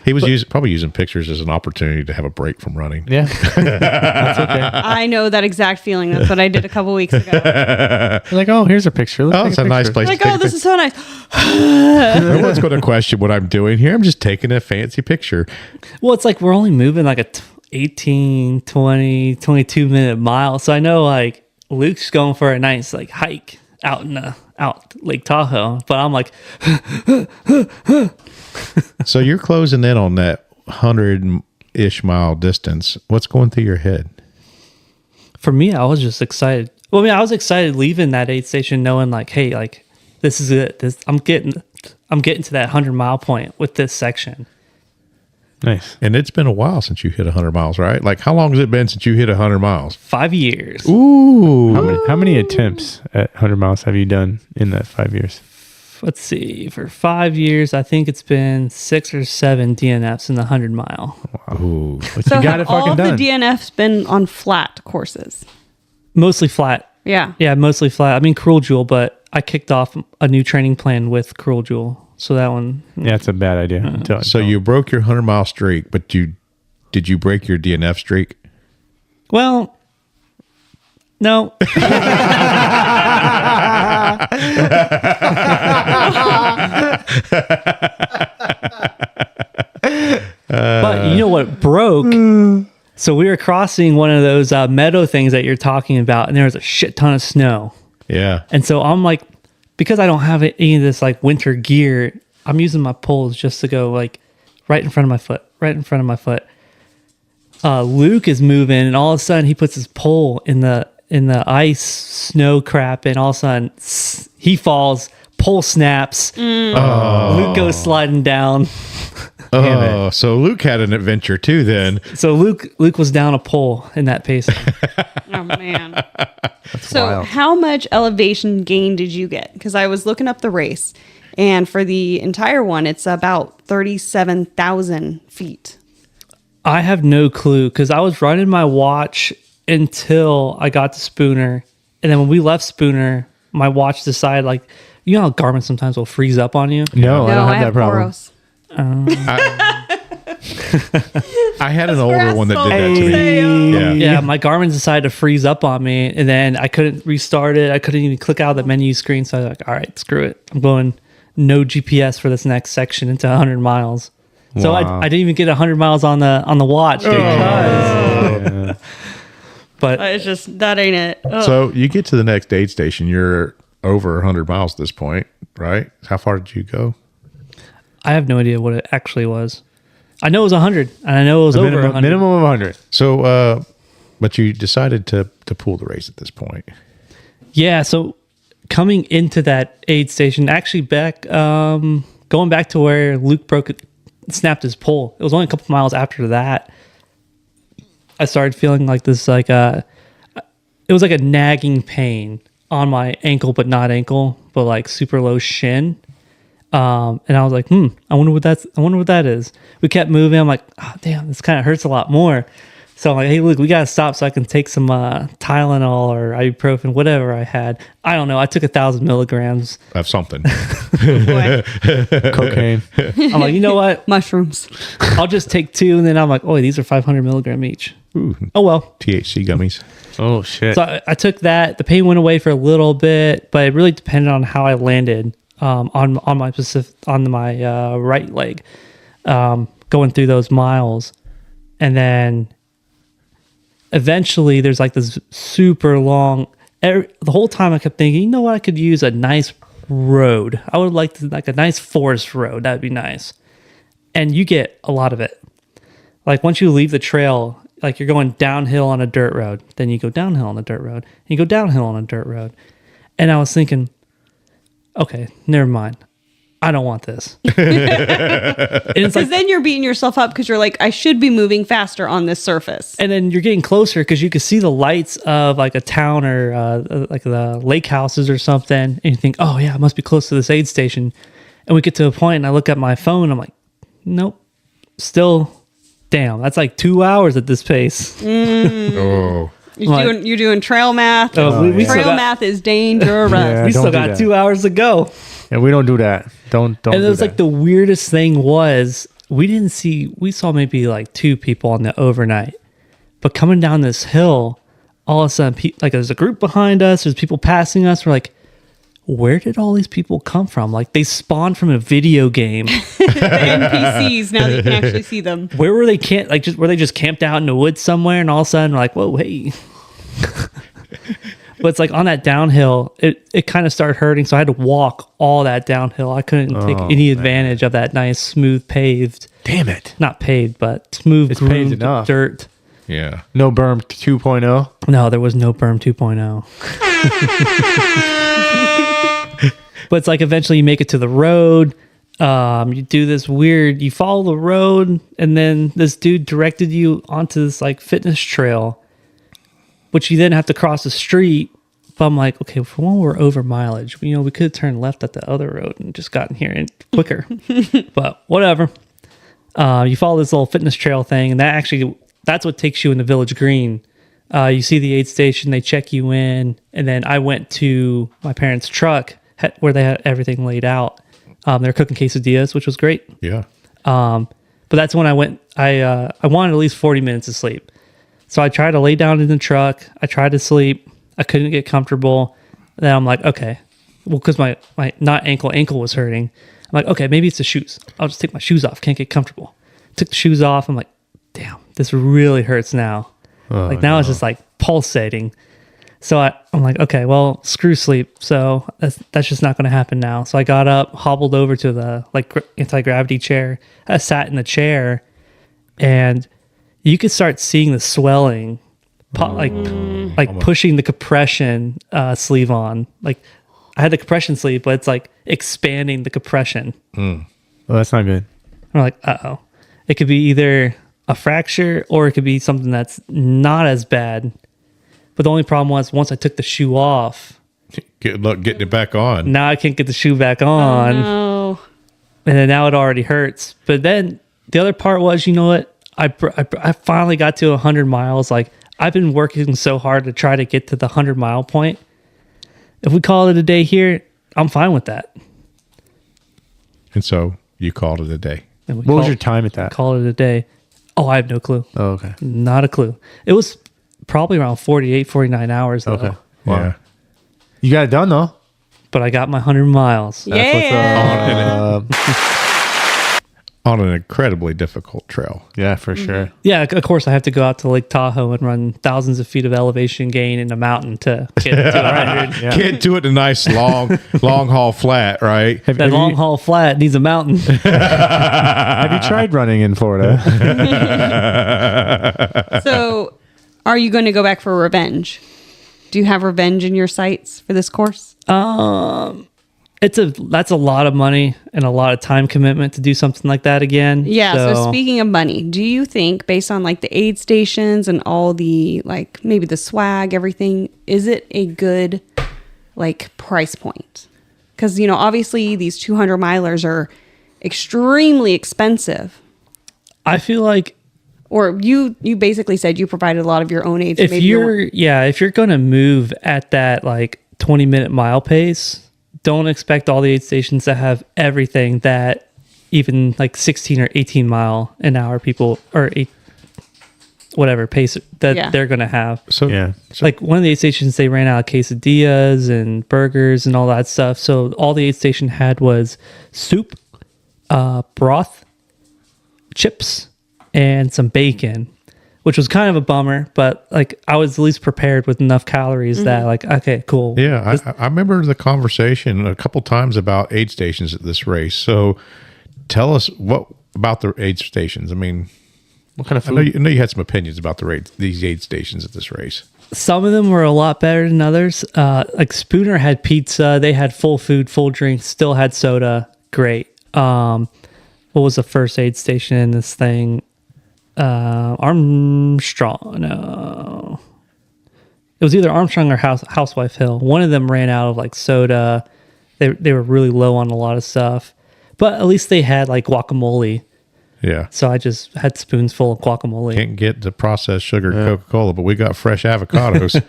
He was probably using pictures as an opportunity to have a break from running.
Yeah. That's okay.
I know that exact feeling. That's what I did a couple weeks ago.
You're like, oh, here's a picture. Let's
Oh,
take
it's a nice place
Like,
to take
oh,
a
this is so nice.
No one's going to question what I'm doing here. I'm just taking a fancy picture.
Well, it's like we're only moving like a 18, 20, 22 minute mile. So I know like Luke's going for a nice like hike out Lake Tahoe, but I'm like,
So you're closing in on that 100-ish mile distance. What's going through your head?
for me, I was just excited. Well, I mean, I was excited leaving that aid station knowing like, hey, like this is it. I'm getting to that 100-mile point with this section.
Nice.
And it's been a while since you hit 100 miles, right? Like, how long has it been since you hit 100 miles?
5 years.
Ooh.
How many attempts at 100 miles have you done in that 5 years?
Let's see. For 5 years, I think it's been 6 or 7 DNFs in the 100-mile.
Ooh.
But
So
you got
have
it
all
fucking
of
done.
the DNFs been on flat courses?
Mostly flat.
Yeah.
Yeah, mostly flat. I mean, Cruel Jewel, but I kicked off a new training plan with Cruel Jewel. So that one,
Yeah, it's a bad idea.
So you broke your 100-mile streak, but did you break your DNF streak?
well, no. But you know what broke? So we were crossing one of those meadow things that you're talking about, and there was a shit ton of snow.
Yeah.
And so I'm like, because I don't have any of this like winter gear, I'm using my poles just to go like right in front of my foot, right in front of my foot. Luke is moving, and all of a sudden he puts his pole in the ice snow crap, and all of a sudden he falls, pole snaps. Luke goes sliding down.
Oh, so Luke had an adventure too then.
So Luke was down a pole in that pace.
Oh, man. So
wild.
how much elevation gain did you get? Because I was looking up the race, and for the entire one, it's about 37,000 feet.
I have no clue because I was running my watch until I got to Spooner. And then when we left Spooner, my watch decided, like, you know how Garmin sometimes will freeze up on you?
No, I don't have that problem.
Poros.
I had an older one that did that to me. Yeah.
Yeah, my Garmin decided to freeze up on me, and then I couldn't restart it. I couldn't even click out of the menu screen. So I was like, all right, screw it. I'm going no GPS for this next section into 100 miles. So
Wow.
I didn't even get 100 miles on the watch.
Yeah.
But
It's just, that ain't it. Ugh.
So you get to the next aid station, you're over 100 miles at this point, right? How far did you go?
I have no idea what it actually was. I know it was 100, and I know it was over 100.
Minimum of 100.
So, but you decided to pull the race at this point.
Yeah, so coming into that aid station, actually going back to where Luke snapped his pole. It was only a couple miles after that. I started feeling like this, like it was like a nagging pain on my ankle, but not ankle, but like super low shin. And I was like, I wonder what that is. We kept moving. I'm like, oh, damn, this kind of hurts a lot more. So I'm like, hey, Luke, we got to stop so I can take some Tylenol or ibuprofen, whatever I had. I don't know. I took 1,000 milligrams.
Of something.
Boy.
Cocaine.
I'm like, you know what?
Mushrooms.
I'll just take 2. And then I'm like, oh, these are 500 milligram each.
Ooh,
Oh, well.
THC gummies.
Oh, shit.
So I took that. The pain went away for a little bit, but it really depended on how I landed on my right leg going through those miles. And then eventually there's like this super long, the whole time I kept thinking, you know what, I could use a nice road. I would like a nice forest road. That'd be nice. And you get a lot of it. Like once you leave the trail, like you're going downhill on a dirt road, then you go downhill on a dirt road, and you go downhill on a dirt road. And I was thinking, okay, never mind. I don't want this. And it's
Because then you're beating yourself up because you're like, I should be moving faster on this surface.
and then you're getting closer because you can see the lights of like a town or like the lake houses or something. And you think, oh yeah, it must be close to this aid station. And we get to a point and I look at my phone and I'm like, nope, still, damn, that's like 2 hours at this pace.
Oh.
You're doing trail math.
We still
Trail
got,
math is dangerous.
Yeah.
we
don't
still
do
got
that.
2 hours to go.
And we don't do that. Don't.
And
do
it was
that.
like the weirdest thing was we saw maybe like 2 people on the overnight, but coming down this hill, all of a sudden, like there's a group behind us, there's people passing us. We're like, where did all these people come from? Like they spawned from a video game.
NPCs, now that you can actually see them.
Where were they were they just camped out in the woods somewhere and all of a sudden we're like, whoa, hey. But it's like on that downhill, it kind of started hurting. So I had to walk all that downhill. I couldn't take any advantage of that nice, smooth paved.
Damn it.
Not paved, but smooth,
It's paved
groomed
enough.
dirt.
Yeah.
No berm 2.0.
No, there was no berm 2.0. But it's like eventually you make it to the road. You do this weird, you follow the road, and then this dude directed you onto this like fitness trail, which you then have to cross the street. But I'm like, okay, for one, we're over mileage. We could have turned left at the other road and just gotten here quicker. But whatever. You follow this little fitness trail thing, and that's what takes you in the Village Green. You see the aid station, they check you in, and then I went to my parents' truck where they had everything laid out. They're cooking quesadillas, which was great.
Yeah.
But that's when I went. I wanted at least 40 minutes of sleep. So I tried to lay down in the truck. I tried to sleep. I couldn't get comfortable. Then I'm like, okay. Well, because my not ankle was hurting. I'm like, okay, maybe it's the shoes. I'll just take my shoes off. Can't get comfortable. Took the shoes off. I'm like, damn, this really hurts now. Now it's just like pulsating. So I'm like, okay, well, screw sleep. So that's just not going to happen now. So I got up, hobbled over to the like anti-gravity chair. I sat in the chair, and you could start seeing the swelling, pushing the compression sleeve on. Like I had the compression sleeve, but it's like expanding the compression.
Oh, that's not good.
I'm like, uh-oh. It could be either a fracture or it could be something that's not as bad. But the only problem was once I took the shoe off,
Getting it back on.
now I can't get the shoe back on.
Oh,
And then now it already hurts. But then the other part was, you know what? I finally got to 100 miles. Like I've been working so hard to try to get to the 100-mile point. If we call it a day here, I'm fine with that.
And so you called it a day.
And we
What was
call-
your time at that?
Call it a day. Oh, I have no clue.
Oh, okay.
Not a clue. It was probably around 48, 49 hours though.
Okay.
Yeah.
You got it done though.
But I got my 100 miles.
yeah.
On an incredibly difficult trail.
Yeah, for sure.
Yeah, of course I have to go out to Lake Tahoe and run thousands of feet of elevation gain in a mountain to get to 100.
Can't do it in a nice long haul flat, right?
That long haul flat needs a mountain.
Have you tried running in Florida?
So, are you going to go back for revenge? Do you have revenge in your sights for this course?
That's a lot of money and a lot of time commitment to do something like that again.
Yeah. So speaking of money, do you think based on like the aid stations and all the like maybe the swag, everything, is it a good like price point? Because obviously these 200 milers are extremely expensive.
I feel like
Or you basically said you provided a lot of your own aid. So
if you're going to move at that like 20-minute mile pace, don't expect all the aid stations to have everything that even like 16 or 18 mile an hour people or whatever pace that they're going to have.
So
Yeah.
Like one of the aid stations, they ran out of quesadillas and burgers and all that stuff. So all the aid station had was soup, broth, chips, and some bacon, which was kind of a bummer, but like I was at least prepared with enough calories that like, okay, cool.
Yeah, I remember the conversation a couple times about aid stations at this race. So tell us what about the aid stations. I mean,
What kind of
I
food?
know you had some opinions about these aid stations at this race.
Some of them were a lot better than others. Like Spooner had pizza. They had full food, full drinks, still had soda. Great. What was the first aid station in this thing? Armstrong. No. It was either Armstrong or Housewife Hill. One of them ran out of like soda. They were really low on a lot of stuff. But at least they had like guacamole.
Yeah.
So I just had spoons full of guacamole.
Can't get the processed sugar Coca-Cola, but we got fresh avocados.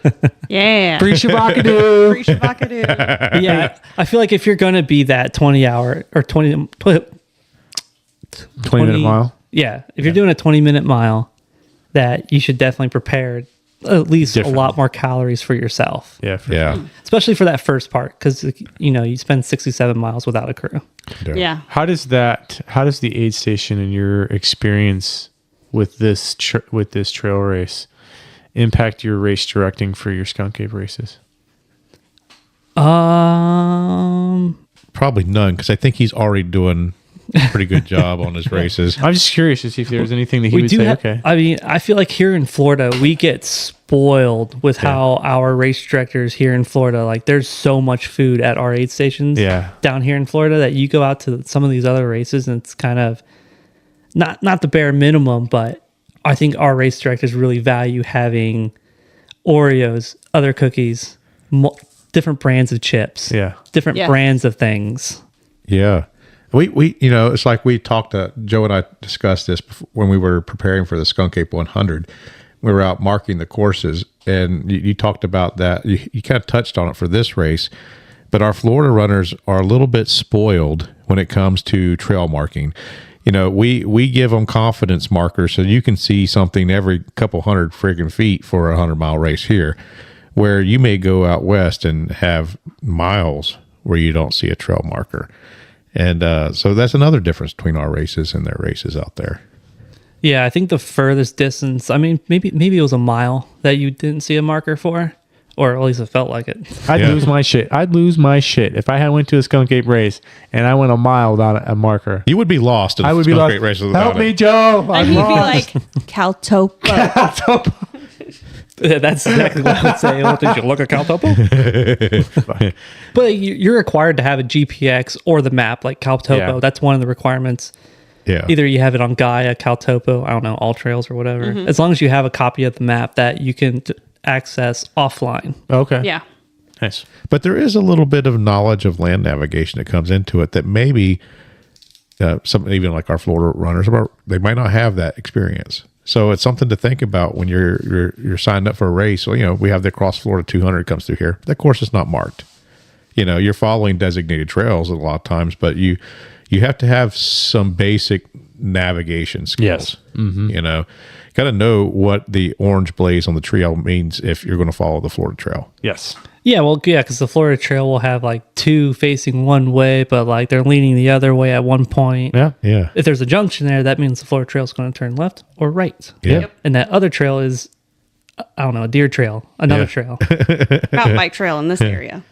Yeah.
Free shabakadoo.
Free shabakadoo.
Yeah, I feel like if you're going to be that 20-hour or 20
20-minute mile.
Yeah, if you're doing a 20-minute mile, that you should definitely prepare at least a lot more calories for yourself.
Yeah.
Yeah.
Especially for that first part, because you spend 67 miles without a crew.
Yeah.
How does the aid station in your experience with this trail race impact your race directing for your Skunk Ape races?
Probably none, because I think he's already doing a pretty good job on his races.
I'm just curious to see if there's anything that he would say. Okay.
I mean, I feel like here in Florida, we get spoiled with how our race directors here in Florida, like there's so much food at our aid stations down here in Florida that you go out to some of these other races and it's kind of not the bare minimum, but I think our race directors really value having Oreos, other cookies, different brands of chips, different brands of things.
Yeah. We it's like we talked to Joe and I discussed this when we were preparing for the Skunk Ape 100. We were out marking the courses, and you talked about that. You kind of touched on it for this race, but our Florida runners are a little bit spoiled when it comes to trail marking. We give them confidence markers so you can see something every couple hundred friggin' feet for a 100-mile race here, where you may go out west and have miles where you don't see a trail marker. And so that's another difference between our races and their races out there.
Yeah, I think the furthest distance, I mean, maybe it was a mile that you didn't see a marker for, or at least it felt like it.
I'd lose my shit. If I had went to a Skunk Ape race and I went a mile without a marker.
You would be lost in a Skunk Ape race without
Help me,
it.
Joe.
And he'd be like, Caltopo.
That's exactly what I would say. What, did you look at Caltopo? But you're required to have a GPX or the map, like Caltopo.
Yeah.
That's one of the requirements.
Yeah.
Either you have it on Gaia, Caltopo, I don't know, All Trails or whatever. As long as you have a copy of the map that you can access offline.
Okay.
Yeah.
Nice.
But there is a little bit of knowledge of land navigation that comes into it that maybe some even like our Florida runners, they might not have that experience. So it's something to think about when you're signed up for a race. Well, we have the Cross Florida 200 comes through here. That course is not marked. You're following designated trails a lot of times, but you have to have some basic navigation skills.
Yes. Mm-hmm.
Got to know what the orange blaze on the trail means if you're going to follow the Florida Trail.
Yes.
Yeah, because the Florida Trail will have like two facing one way, but like they're leaning the other way at one point.
Yeah.
Yeah.
If there's a junction there, that means the Florida Trail is going to turn left or right.
Yeah. Yep.
And that other trail is, I don't know, a deer trail, another trail.
Mountain bike trail in this area.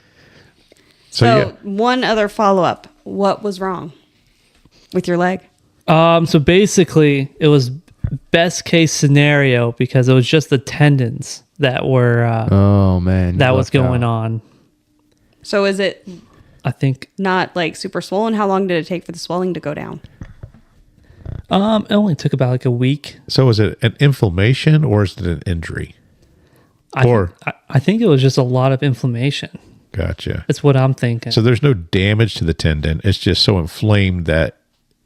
So one other follow-up. What was wrong with your leg?
So basically, it was best case scenario because it was just the tendons that were
Oh man.
that was going on.
So is it
I think
not like super swollen? How long did it take for the swelling to go down?
it only took about like a week.
So is it an inflammation or is it an injury?
I think it was just a lot of inflammation.
Gotcha.
That's what I'm thinking.
So there's no damage to the tendon. It's just so inflamed that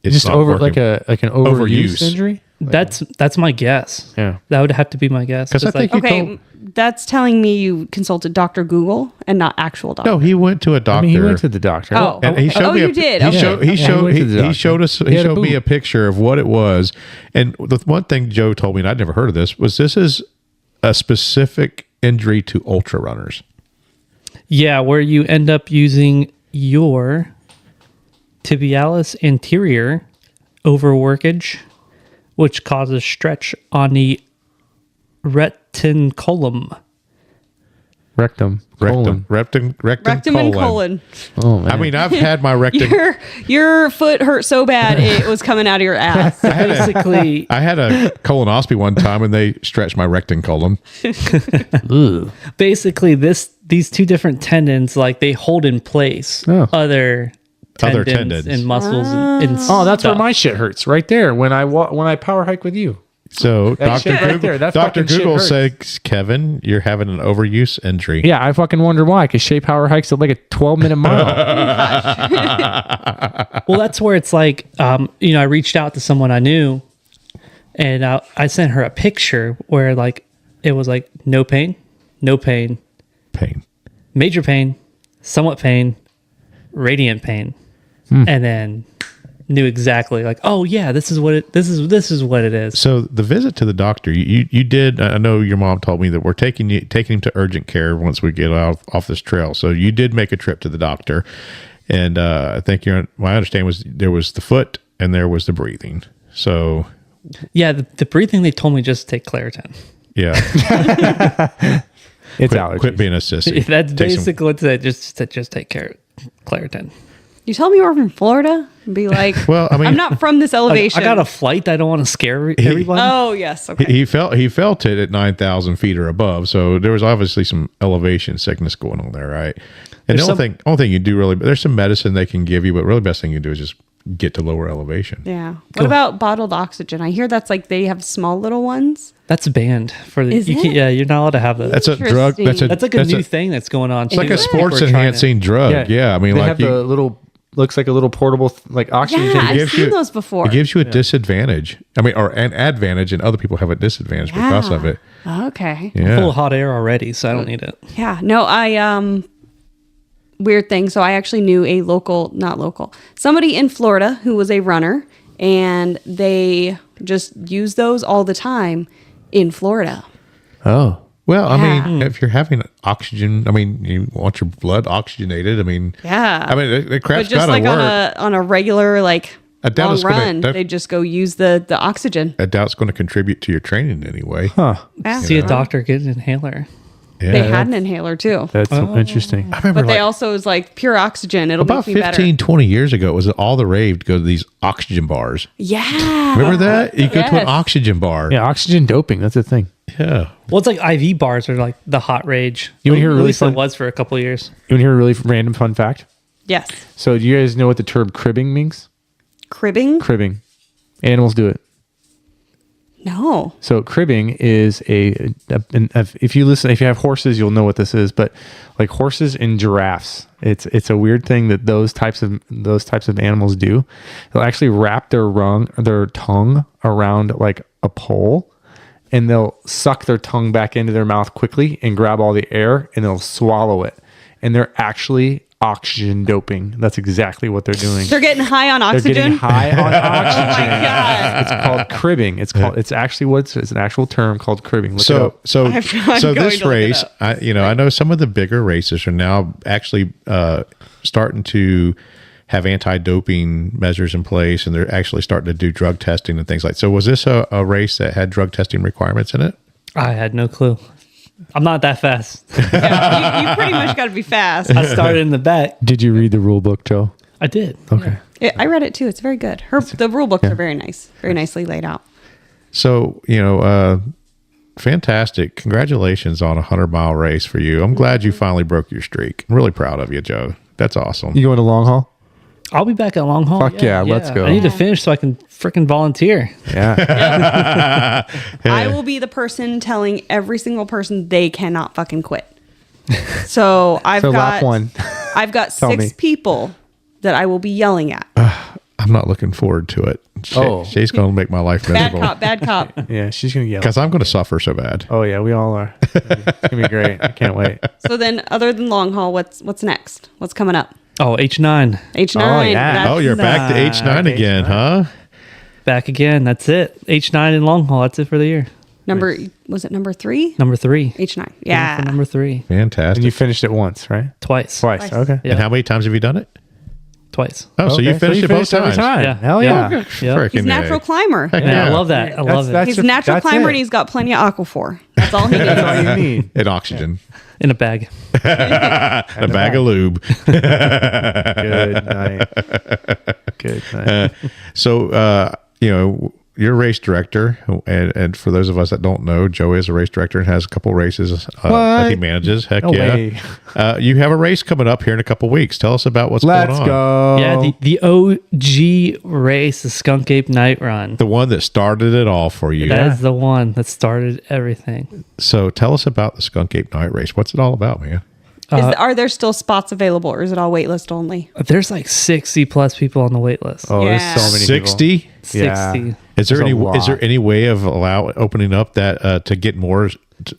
it's
just
not
over
working.
like an overuse injury.
That's my guess.
Yeah.
That would have to be my guess.
'Cause I think
Okay, that's telling me you consulted Dr. Google and not actual doctor.
No, he went to a doctor.
He went to the doctor.
Oh.
And he showed me
you did?
He
Okay.
showed
Yeah, he went to the doctor.
he showed us
He had a
showed me
boot.
a picture of what it was. And the one thing Joe told me, and I'd never heard of this is a specific injury to ultra runners.
Yeah, where you end up using your tibialis anterior overworkage, which causes stretch on the retinaculum.
Rectum. Colon.
Rectum,
Rectum and colon.
Oh, man.
I mean, I've had my rectum.
Your foot hurt so bad it was coming out of your ass.
Basically,
I had a colonoscopy one time, and they stretched my rectum colon.
basically, these two different tendons, like they hold in place other tendons and muscles and
that's where
stuff.
my shit hurts. Right there. When I power hike with you.
So
That shit
Dr.
right
Google,
there, that
Dr.
fucking shit
Google
hurts.
says, Kevin, you're having an overuse injury.
Yeah, I fucking wonder why. Because Shae power hikes at like a 12-minute mile.
Well, that's where it's like, I reached out to someone I knew, and I sent her a picture where like it was like no pain,
Pain.
major pain, somewhat pain, radiant pain, and then knew exactly like, oh yeah, this is what it is.
So the visit to the doctor, you did. I know your mom told me that we're taking him to urgent care once we get off this trail. So you did make a trip to the doctor, and I think my understanding was there was the foot and there was the breathing. So
Yeah, the breathing, they told me just take Claritin.
yeah,
It's allergies.
quit being a sissy.
That's
Take some-
basically what it said. Just take Claritin.
You tell me you were from Florida and be like,
Well, I mean-
I'm not from this elevation.
I got a flight. I don't want to scare everyone.
Oh, yes. Okay.
He felt it at 9,000 feet or above. So there was obviously some elevation sickness going on there, right? And
There's
the only thing you do really, there's some medicine they can give you, but really best thing you do is just get to lower elevation.
Yeah. What about bottled oxygen? I hear that's like they have small little ones.
That's banned for the.
Is it?
Yeah, you're not allowed to have that.
That's a drug.
Interesting.
That's like a new thing that's going on.
It's like a sports enhancing drug. Yeah, I mean,
they
like
have the little, looks like a little portable like oxygen.
Yeah, I've
gives
seen
you-
those before.
It gives you a disadvantage. I mean, or an advantage, and other people have a disadvantage because of it.
Okay.
Yeah.
full of hot air already, so I don't need it.
Yeah. No, weird thing. So I actually knew somebody in Florida who was a runner, and they just use those all the time in Florida.
Oh.
Well, I
Yeah.
mean, if you're having oxygen, I mean, you want your blood oxygenated. I mean,
Yeah.
I mean, the crap's
But just
gotta
like
work.
on a regular like
I doubt
long
it's gonna-
run,
that-
they just go use the oxygen.
I doubt it's going to contribute to your training anyway.
Huh.
Yeah.
See a doctor get an inhaler.
Yeah.
They had an inhaler too.
That's interesting.
I remember
But they
like,
also was like pure oxygen. It'll
about
make me
15,
better.
20 years ago, it was all the rave to go to these oxygen bars.
Yeah.
Remember that? You go to an
Yes.
oxygen bar.
Yeah, oxygen doping. That's a thing.
Yeah.
Well, it's like IV bars are like the hot rage.
You wanna hear a
At
really
least
fun-
it was for a couple of years.
You want to hear a really random fun fact?
Yes.
So do you guys know what the term cribbing means?
Cribbing?
Cribbing. Animals do it.
No.
So cribbing is if you have horses, you'll know what this is. But like horses and giraffes, it's a weird thing that those types of animals do. They'll actually wrap their tongue around like a pole, and they'll suck their tongue back into their mouth quickly and grab all the air, and they'll swallow it. And they're actually oxygen doping. That's exactly what they're doing.
They're getting high on
They're
oxygen.
getting high on oxygen.
Oh my God.
It's called cribbing. It's actually it's an actual term called cribbing. Look it
So
up.
so
I'm
so
going
this
to look it
race,
up.
I know some of the bigger races are now actually starting to have anti-doping measures in place, and they're actually starting to do drug testing and things like. So was this a race that had drug testing requirements in it?
I had no clue. I'm not that fast.
Yeah, you pretty much got to be fast.
I started in the back.
Did you read the rule book, Joe?
I did.
Okay.
I read it too. It's very good. The rule books are very nice, very nicely laid out.
So fantastic! Congratulations on a 100-mile race for you. I'm glad you finally broke your streak. I'm really proud of you, Joe. That's awesome.
You going to long haul?
I'll be back at long haul.
Fuck yeah, let's go.
I need to finish so I can freaking volunteer.
Yeah.
I will be the person telling every single person they cannot fucking quit. So I've
So
got
lap one.
I've got
Tell
6
me.
people that I will be yelling at.
I'm not looking forward to it. Shay's going to make my life
Bad
miserable
cop, bad cop.
Yeah, she's gonna yell.
because I'm going to suffer so bad.
Oh yeah, we all are. It's gonna be great. I can't wait.
So then, other than long haul, what's next? What's coming up?
Oh, H9.
H9.
Oh, yeah.
that's-
Oh, you're back to H9 again, huh?
Back again. That's it. H9 in long haul. That's it for the year.
was it number 3?
Number 3.
H9.
For
Yeah.
number 3.
Fantastic.
And you finished it once, right?
Twice.
Twice. Okay.
Yeah.
And how many times have you done it?
twice.
Oh, so you finished it both
every
times.
time.
Yeah.
Hell
Yeah.
yeah.
Yep.
Freaking
He's a natural
A.
climber.
Heck
Yeah, I
yeah.
love that. I love it.
He's a natural climber and he's got plenty of aquaphor. That's all he needs.
That's all you need.
And oxygen.
In a bag.
A bag of lube.
Good night. Good night.
So, you're a race director, and for those of us that don't know, Joe is a race director and has a couple races that he manages. Heck
No
yeah!
way.
You have a race coming up here in a couple weeks. Tell us about what's
Let's
going on.
go.
Yeah, the OG race, the Skunk Ape Night Run.
The one that started it all for you.
That is the one that started everything.
So tell us about the Skunk Ape Night Race. What's it all about, man?
Are there still spots available or is it all wait list only?
There's like 60 plus people on the wait list.
Oh,
Yeah.
there's so many people.
60?
60.
Yeah.
Is there
There's a
is there
lot.
any way of opening up that to get more,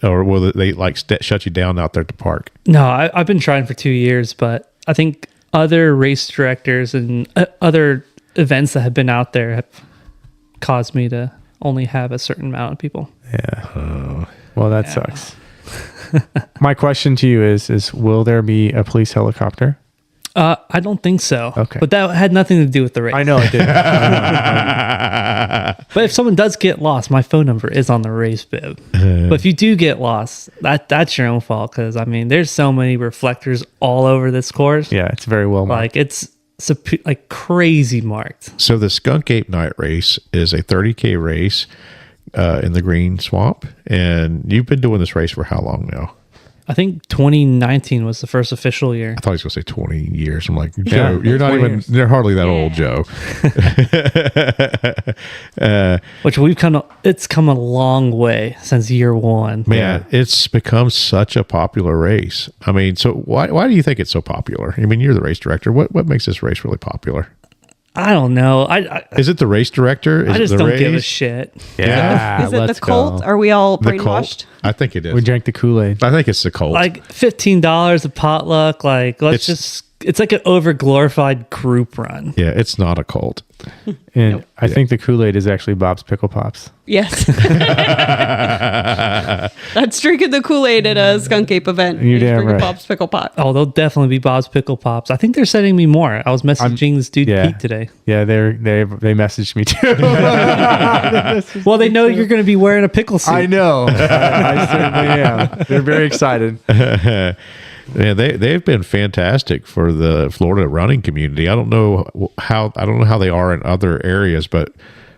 or will they shut you down out there at the park?
No, I've been trying for 2 years, but I think other race directors and other events that have been out there have caused me to only have a certain amount of people.
Yeah. Well, that sucks. My question to you is will there be a police helicopter?
I don't think so.
Okay.
But that had nothing to do with the race.
I know it did.
But if someone does get lost, my phone number is on the race bib. But if you do get lost, that's your own fault. Because, I mean, there's so many reflectors all over this course.
Yeah, it's very well marked.
Like, it's like crazy marked.
So the Skunk Ape Night Race is a 30K race in the Green Swamp, and you've been doing this race for how long now?
I think 2019 was the first official year.
I thought he was going to say 20 years. I'm like, Joe, you're not
20
even,
years.
you're hardly that old, Joe.
Which it's come a long way since year one.
Man, it's become such a popular race. I mean, so why do you think it's so popular? I mean, you're the race director. What makes this race really popular?
I don't know. I
Is it the race director? Is
just
it the
don't
race?
give a shit.
Yeah.
Is it the
let's
cult?
go.
Are we all
The
brainwashed?
cult? I think it is.
We drank the Kool-Aid.
I think it's the cult.
Like $15 a potluck. Like, it's like an over glorified group run.
yeah, it's not a cult.
And I think the Kool-Aid is actually Bob's Pickle Pops.
Yes. That's drinking the Kool-Aid at a Skunk Ape event.
You're
He's
damn
drinking
right.
Bob's Pickle Pot.
Oh, they'll definitely be Bob's Pickle Pops. I think they're sending me more. I was messaging this dude Pete today.
Yeah, they messaged me too.
Well, they know you're going to be wearing a pickle suit.
I know. I certainly am. They're very excited.
Yeah, they've been fantastic for the Florida running community. I don't know how they are in other areas, but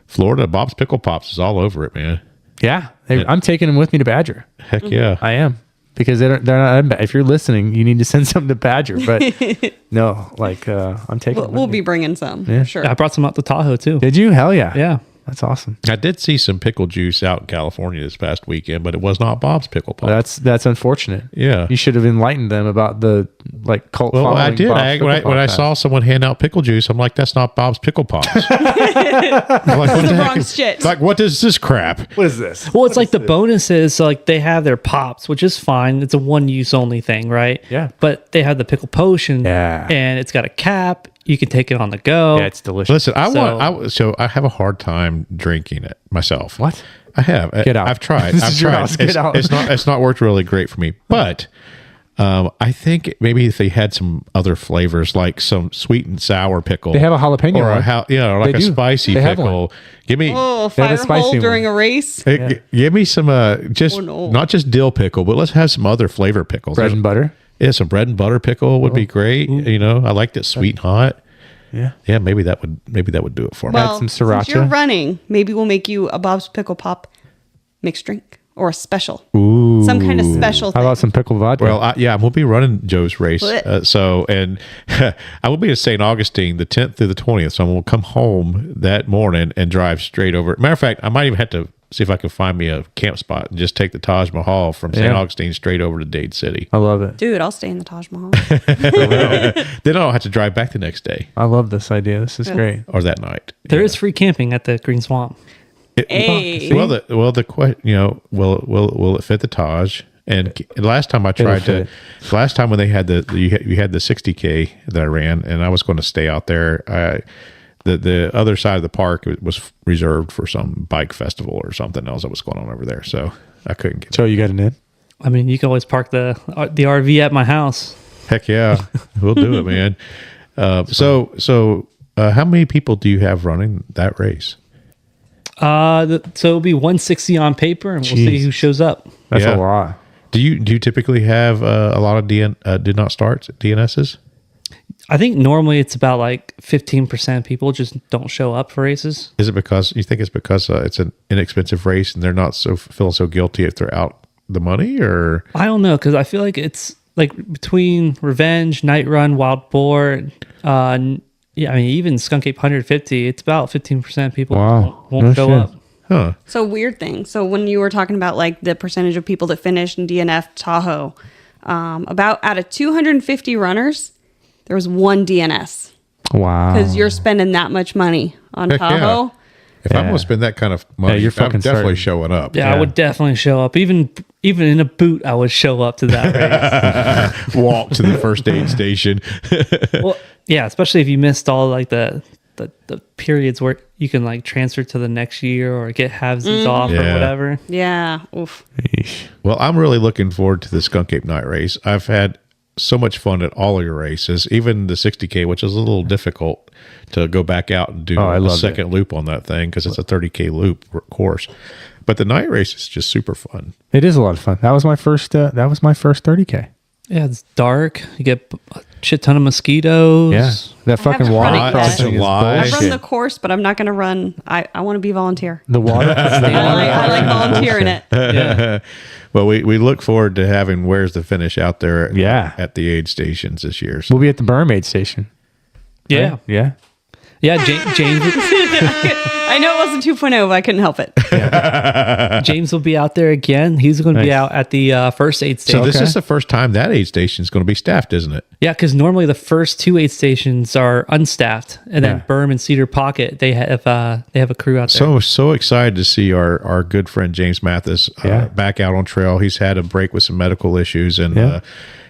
Florida, Bob's Pickle Pops is all over it, man.
Yeah, I'm taking them with me to Badger.
Heck yeah.
I am, because they're not. If you're listening, you need to send some to Badger. But no, like I'm taking. them with
We'll
me.
be bringing some.
Yeah.
For sure.
I brought some out to Tahoe too.
Did you? Hell yeah.
Yeah.
That's awesome.
I did see some pickle juice out in California this past weekend, but it was not Bob's Pickle Pop.
That's unfortunate.
Yeah.
You should have enlightened them about the cult.
Well, I
following
did.
Bob's
When
Pickle
I
Pop
saw someone hand out pickle juice, I'm like, that's not Bob's Pickle Pops. I'm like, what
the
heck
wrong
is-
shit.
Like, what is this crap?
What is this?
Well, it's like the bonuses. So like they have their pops, which is fine. It's a one use only thing, right?
Yeah.
But they have the pickle potion.
Yeah.
And it's got a cap. You can take it on the go.
Yeah, it's delicious.
Listen,
So-
I have a hard time drinking it myself.
What?
I have.
Get out.
I've tried.
This
I've
is your
tried.
house. Get out.
It's not worked really great for me. But I think maybe if they had some other flavors, like some sweet and sour pickle,
They have a jalapeno
or
one.
or like
They
a
do.
spicy
They have
pickle. Give me.
Oh,
They have a
fire
spicy
hole
one.
during a race.
Give me some
Oh, no.
not just dill pickle, but let's have some other flavor pickles.
Bread and butter.
Yeah, some bread and butter pickle would be great. You know, I like that sweet and hot.
Yeah.
Yeah, maybe that would do it for me.
Well,
some
since
sriracha.
you're running, maybe we'll make you a Bob's Pickle Pop mixed drink or a special.
Ooh.
Some kind of special
How
thing.
about some pickled vodka?
Well, I'm going to be running Joe's race.
Blech.
And I will be in St. Augustine the 10th through the 20th. So I'm going to come home that morning and drive straight over. Matter of fact, I might even have to see if I can find me a camp spot and just take the Taj Mahal from St.
Yeah.
Augustine straight over to Dade City.
I love it.
Dude, I'll stay in the Taj Mahal.
Then I don't have to drive back the next day
I love this idea. This is great.
or that night.
There is free camping at the Green Swamp.
Hey.
Will it fit the Taj? And last time I tried
fit.
last time when they had you had the 60K that I ran, and I was going to stay out there. The other side of the park was reserved for some bike festival or something else that was going on over there, so I couldn't get.
So you got an in?
I mean, you can always park the RV at my house.
Heck yeah, we'll do it, man. So how many people do you have running that race?
So it'll be 160 on paper, and we'll see who shows up.
That's
Yeah.
a lot.
Do you typically have a lot of did not starts, DNSs?
I think normally it's about like 15% of people just don't show up for races.
Is it because you think it's because it's an inexpensive race and they're not feeling so guilty if they're out the money, or
I don't know, because I feel like it's like between Revenge, Night Run, Wild Boar, yeah, I mean even Skunk Ape 150, it's about 15% of people won't
No
show
shit.
up.
huh?
So weird thing. So when you were talking about like the percentage of people that finished in DNF Tahoe, about out of 250 runners, there was one DNS
Wow.
because you're spending that much money on
Heck yeah.
Tahoe.
If I'm gonna spend that kind of money,
you're
I'm
fucking
definitely
starting.
showing up.
Yeah, I would definitely show up. Even in a boot, I would show up to that race.
Walk to the first aid station.
Well, yeah, especially if you missed all like the periods where you can like transfer to the next year or get halvesies off or
Yeah.
whatever.
Yeah. Oof.
Well, I'm really looking forward to the Skunk Ape Night race. I've had so much fun at all of your races, even the 60K, which is a little difficult to go back out and do
I
a
loved
second loop on that thing because it's a 30K loop course. But the night race is just super fun.
It is a lot of fun. That was my first 30K.
Yeah, it's dark. You get a shit ton of mosquitoes.
Yeah. That fucking
haven't
water
run it
crossing is
July.
I've run
bullshit.
the course, but I'm not going to run. I want to be volunteer.
The water.
I like volunteering it.
Yeah.
Well, we look forward to having Where's the Finish out there at the aid stations this year. So
We'll be at the Mermaid Station.
Yeah.
Right? Yeah.
Yeah, James
I know it wasn't 2.0, but I couldn't help it.
James will be out there again. He's going to be out at the first aid
So
station.
this is the first time that aid station is going to be staffed, isn't it?
Yeah, because normally the first two aid stations are unstaffed, and then
Yeah.
Berm and Cedar Pocket they have a crew out there.
So excited to see our good friend James Mathis back out on trail. He's had a break with some medical issues and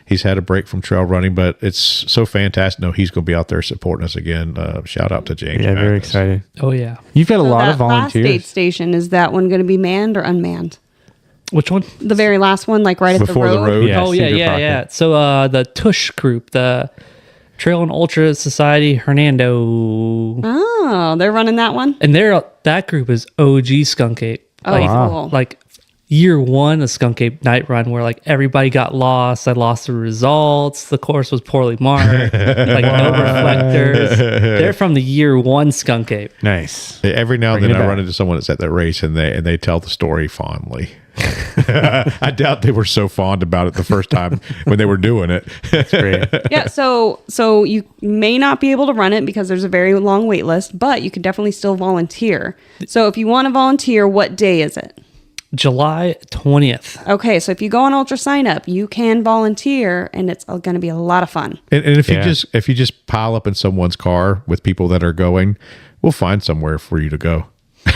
he's had a break from trail running, but it's so fantastic. No, he's going to be out there supporting us again. Shout out to James.
Yeah, very
Mathis.
excited.
Oh yeah,
You've got a lot
That
of
last aid
volunteers.
station, is that one going to be manned or unmanned?
which one?
The very last one, like right at
Before
the
the
road.
road.
Yeah,
Oh yeah,
Cedar
yeah,
Pocket.
yeah. So the Tush group, the Trail and Ultra Society Hernando,
Oh, they're running that one?
and that group is OG Skunk Ape.
Oh,
like,
cool.
like year one of Skunk Ape Night Run, where like everybody got lost. I lost the results. The course was poorly marked. Like no reflectors. They're from the year one Skunk Ape.
Nice.
Every now and
Bring
then
it
I
back.
run into someone that's at that race and they tell the story fondly. I doubt they were so fond about it the first time when they were doing it.
Great.
Yeah, so you may not be able to run it because there's a very long wait list, but you could definitely still volunteer. So if you want to volunteer, what day is it?
July 20th.
Okay, so if you go on Ultra Sign Up, you can volunteer, and it's going to be a lot of fun.
And if you just pile up in someone's car with people that are going, we'll find somewhere for you to go.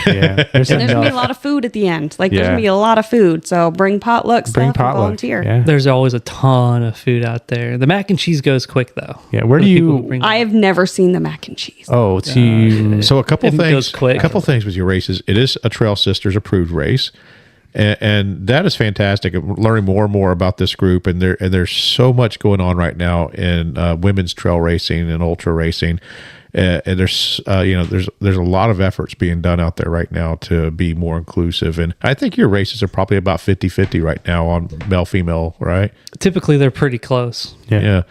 Yeah. There's
And there's going to be a
enough.
lot of food at the end. Like, there's
Yeah.
going to be a lot of food. So bring potluck stuff
Bring
and
potluck.
volunteer.
Yeah.
There's always a ton of food out there. The mac and cheese goes quick though.
Yeah, where
For
do
the people
you-
who bring-
I have never seen the mac and cheese.
Oh, it's you.
So a couple
It goes
things,
quick.
a couple things with your races. It is a Trail Sisters approved race, and that is fantastic. I'm learning more and more about this group, and there's so much going on right now in women's trail racing and ultra racing. And there's there's a lot of efforts being done out there right now to be more inclusive. And I think your races are probably about 50-50 right now on male female, right?
Typically they're pretty close.
Yeah.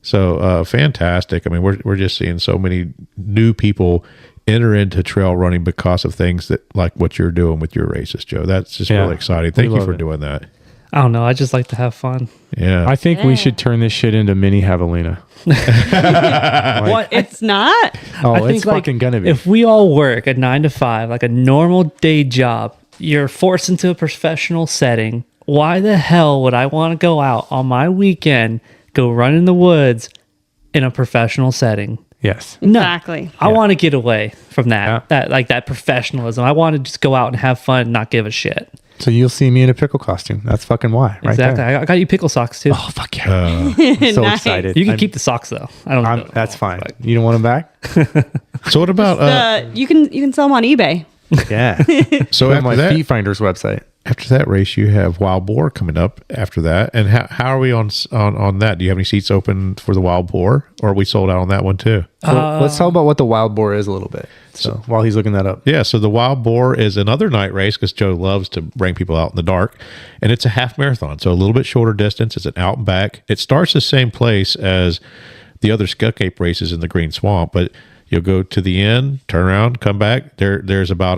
So fantastic. I mean, we're just seeing so many new people enter into trail running because of things that like what you're doing with your races, Joe. That's just really exciting. Thank you
love
for
it.
doing that.
I don't know. I just like to have fun.
Yeah.
I think we should turn this shit into mini Javelina.
What?
It's not.
Oh, it's fucking gonna be.
If we all work a 9 to 5, like a normal day job, you're forced into a professional setting. Why the hell would I want to go out on my weekend, go run in the woods in a professional setting?
Yes.
No.
Exactly.
I want to get away from that,
Yeah.
that professionalism. I want to just go out and have fun and not give a shit.
So you'll see me in a pickle costume. That's fucking why. Right
Exactly.
there.
I got you pickle socks too.
Oh, fuck yeah. I'm so
Nice.
excited.
You can keep the socks though. I don't.
That's fine. You don't want them back?
So what about
You can sell them on eBay.
Yeah.
so
on
after
my
that?
Feet Finders website.
after that race, you have Wild Boar coming up after that. And how are we on that? Do you have any seats open for the Wild Boar, or are we sold out on that one too?
Well, let's talk about what the Wild Boar is a little bit. So while he's looking that up.
Yeah, so the Wild Boar is another night race because Joe loves to bring people out in the dark. And it's a half marathon, so a little bit shorter distance. It's an out and back. It starts the same place as the other Skunk Ape races in the Green Swamp, but you'll go to the end, turn around, come back. There's about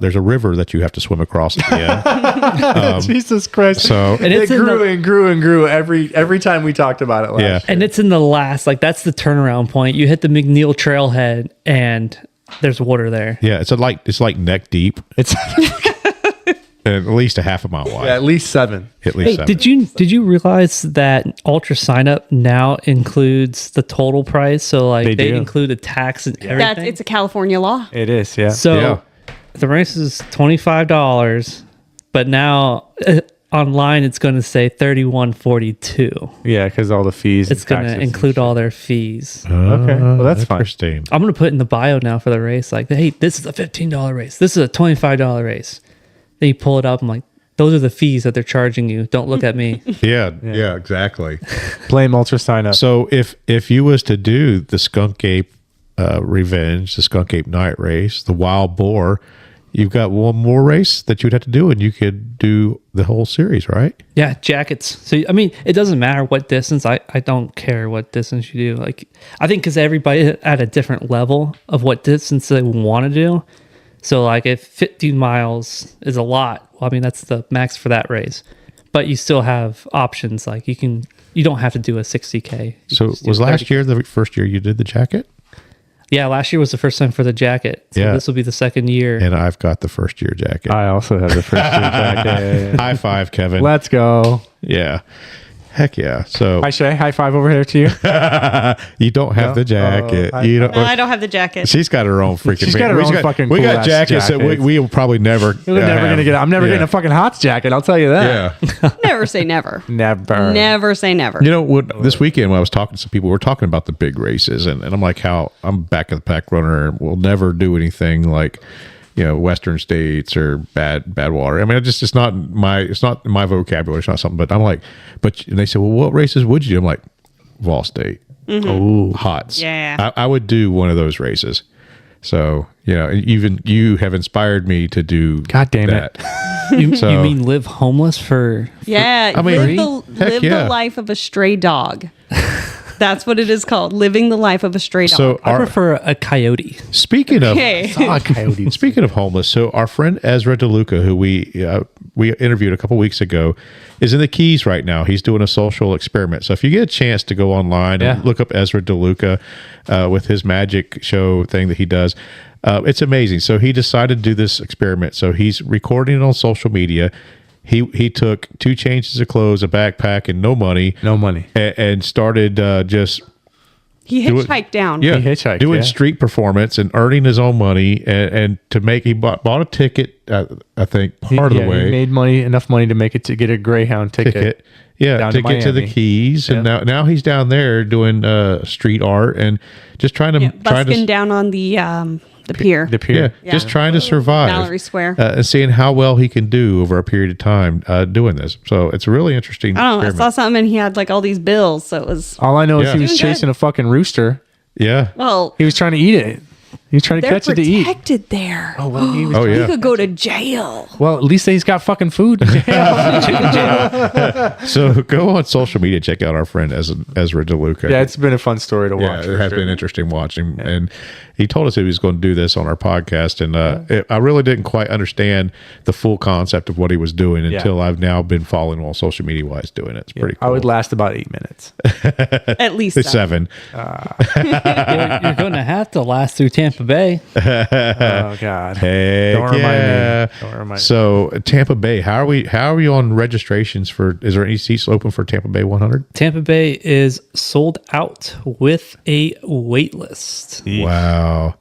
there's a river that you have to swim across at the end.
Jesus Christ!
So
and it grew and grew and grew every time we talked about it. Last year.
And it's in the last, like that's the turnaround point. You hit the McNeil Trailhead, and there's water there.
Yeah, it's like neck deep.
It's
at least a half a mile wide.
Yeah, at least 7.
At least
Hey,
7.
did you realize that Ultra Sign Up now includes the total price? So like
They
they
do.
include a tax and everything.
It's a California law.
It is, yeah.
So
Yeah.
the race is $25, but now online it's going to say $31.42.
Yeah, because all the fees.
It's going to include all their fees.
Okay, well that's fine.
Interesting.
I'm going to put in the bio now for the race, like, hey, this is a $15 race. This is a $25 race. Then you pull it up. I'm like, those are the fees that they're charging you. Don't look at me.
Yeah, exactly.
Blame Ultra Sign Up.
So if you was to do the Skunk Ape Revenge, the Skunk Ape Night Race, the Wild Boar, you've got one more race that you'd have to do, and you could do the whole series, right?
Yeah, jackets. So I mean, it doesn't matter what distance. I don't care what distance you do. Like, I think because everybody at a different level of what distance they want to do. So like if 50 miles is a lot, well, I mean, that's the max for that race. But you still have options. Like you don't have to do a 60K. You
So
can just do
was
a
last
30K.
year the first year you did the jacket?
Yeah, last year was the first time for the jacket. So
Yeah.
this will be the second year.
And I've got the first year jacket.
I also have the first year jacket.
High five, Kevin.
Let's go.
Yeah. Heck yeah. So
Hi Shae, high five over here to you.
you don't have the jacket. You don't.
No, I don't have the jacket.
She's got her own freaking.
She's got her
we
own fucking
We got
cool-ass
jackets that
jackets.
we will probably never.
We're never gonna get. I'm never getting a fucking Hots jacket. I'll tell you that.
Yeah.
Never say never.
Never.
Never say never.
You know what? This weekend when I was talking to some people, we were talking about the big races, and I'm like, how I'm back of the pack runner, and we'll never do anything like, Western States or bad water. I mean, it's not my vocabulary. It's not something. But I'm like, and they said, well, what races would you do? I'm like, Vol State. Oh, Hots.
Yeah.
I would do one of those races. So even you have inspired me to do.
God damn it.
You
So-
mean live homeless for
Yeah,
I mean,
live
yeah.
the life of a stray dog. That's what it is called, living the life of a stray dog.
So
I prefer a coyote.
speaking of
Okay.
Coyotes.
Speaking of homeless, so our friend Ezra DeLuca, who we interviewed a couple weeks ago, is in the Keys right now. He's doing a social experiment. So if you get a chance to go online and look up Ezra DeLuca with his magic show thing that he does, it's amazing. So he decided to do this experiment. So he's recording it on social media. He took 2 changes of clothes, a backpack, and no money.
No money.
And started just
He
do it-
hitchhiked down.
Yeah,
He hitchhiked,
doing
yeah.
street performance and earning his own money, and to make he bought a ticket. I think part of the way
he made enough money to make it to get a Greyhound ticket.
Yeah,
down
to
to
get to the
Miami.
Keys, and now he's down there doing street art and just trying to
Busking down on the pier.
The pier.
Yeah, just trying to survive.
Mallory Square.
And seeing how well he can do over a period of time doing this. So it's a really interesting.
I don't know. I
experiment.
saw something and he had like all these bills. So it was,
All I know is
Yeah.
he was
Doing
chasing
good.
a fucking rooster.
Yeah.
well,
He was trying to eat it. He was trying to
they're
catch it to eat.
protected there.
Oh, well, he was,
Oh
He
yeah.
could go to jail.
well, at least he's got fucking food.
So go on social media, check out our friend Ezra DeLuca.
Yeah, it's been a fun story to
Yeah,
watch.
it has been interesting watching. And he told us he was going to do this on our podcast. And I really didn't quite understand the full concept of what he was doing until I've now been following him on social media while he's doing it. It's pretty cool.
I would last about 8 minutes.
At least
It's 7.
You're going to have to last through Tampa Bay.
Oh God.
Heck
Don't remind
yeah.
me. Don't remind me.
So Tampa Bay, how are we on registrations for? Is there any seats open for Tampa Bay 100?
Tampa Bay is sold out with a wait list.
Wow.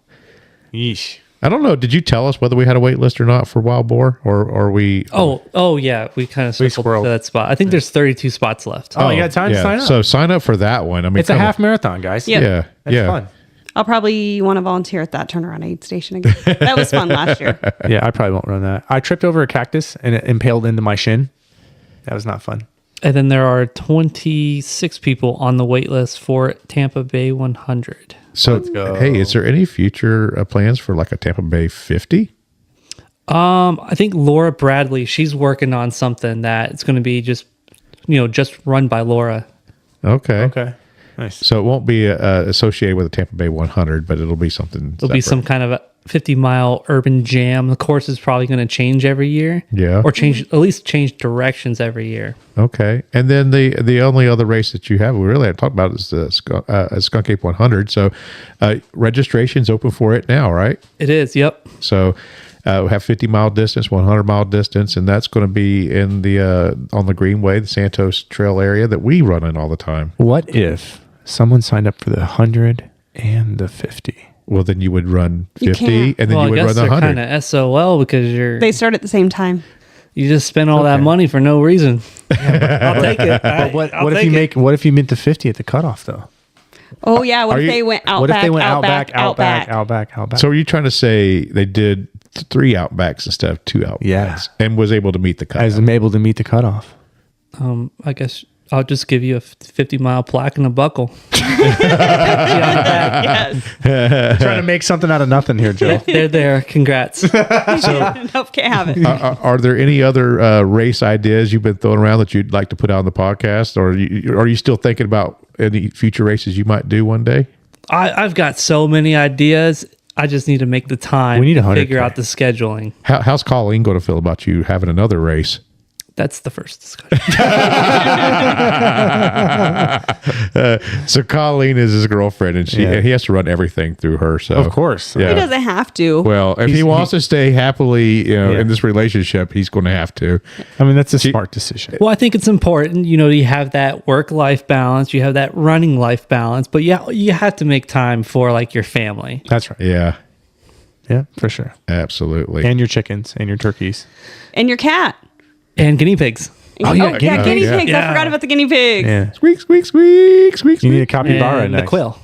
Yeesh.
I don't know. Did you tell us whether we had a wait list or not for Wild Boar, or we?
Oh yeah, we kind of circled
squirreled.
to that spot. I think there's 32 spots left.
Oh, you got time to sign up.
So sign up for that one. I mean,
It's a
come
half
on.
marathon, guys.
Yep.
Yeah,
That's
yeah.
fun.
I'll probably want to volunteer at that turnaround aid station again. That was fun last year.
Yeah, I probably won't run that. I tripped over a cactus and it impaled into my shin. That was not fun.
And then there are 26 people on the wait list for Tampa Bay 100.
So,
go.
hey, is there any future plans for like a Tampa Bay 50?
I think Laura Bradley, she's working on something that it's going to be just run by Laura.
Okay.
Okay. Nice.
So it won't be associated with the Tampa Bay 100, but it'll be something.
There'll be some kind of a 50-mile urban jam. The course is probably going to change every year.
Yeah.
Or at least change directions every year.
Okay. And then the only other race that you have, we really haven't talked about, is the Skunk Ape 100. So registration's open for it now, right?
It is. Yep.
So we have 50-mile distance, 100-mile distance, and that's going to be in the on the Greenway, the Santos Trail area that we run in all the time.
What if someone signed up for the 100 and the 50?
Well, then you would run
You
50,
can't.
and then
Well,
you would
I
run
guess
the
they're
100.
kind of SOL because
They start at the same time.
you just spend all that money for no reason. I'll take it.
But what if you meant the 50 at the cutoff though?
Oh yeah, what
Are
if
you-
they went out
What
back,
if they went
out back,
So are you trying to say they did 3 outbacks instead of 2 outbacks?
Yeah.
And was able to meet the
I
cutoff?
was able to meet the cutoff.
I guess I'll just give you a 50-mile plaque and a buckle.
Yes.
Trying to make something out of nothing here, Joe.
They're there. Congrats.
Nope, can't have it.
Are there any other race ideas you've been throwing around that you'd like to put out on the podcast, or are you still thinking about any future races you might do one day?
I've got so many ideas. I just need to make the time.
We need
to
100K.
figure out the scheduling.
How's Colleen going to feel about you having another race?
That's the first discussion.
So Colleen is his girlfriend, and he has to run everything through her. So
Of course.
yeah.
He doesn't have to.
Well, if he wants to stay happily, in this relationship, he's going to have to.
I mean, that's a smart decision.
Well, I think it's important, you have that work-life balance, you have that running life balance, but you have to make time for like your family.
That's right.
Yeah,
Yeah, for sure.
absolutely.
And your chickens and your turkeys.
And your cat.
And guinea pigs.
Guinea
pigs.
pigs.
Yeah.
I forgot about the guinea pigs.
Yeah.
Squeak, squeak, squeak, squeak,
You need a
squeak.
capybara
And the
next.
quail.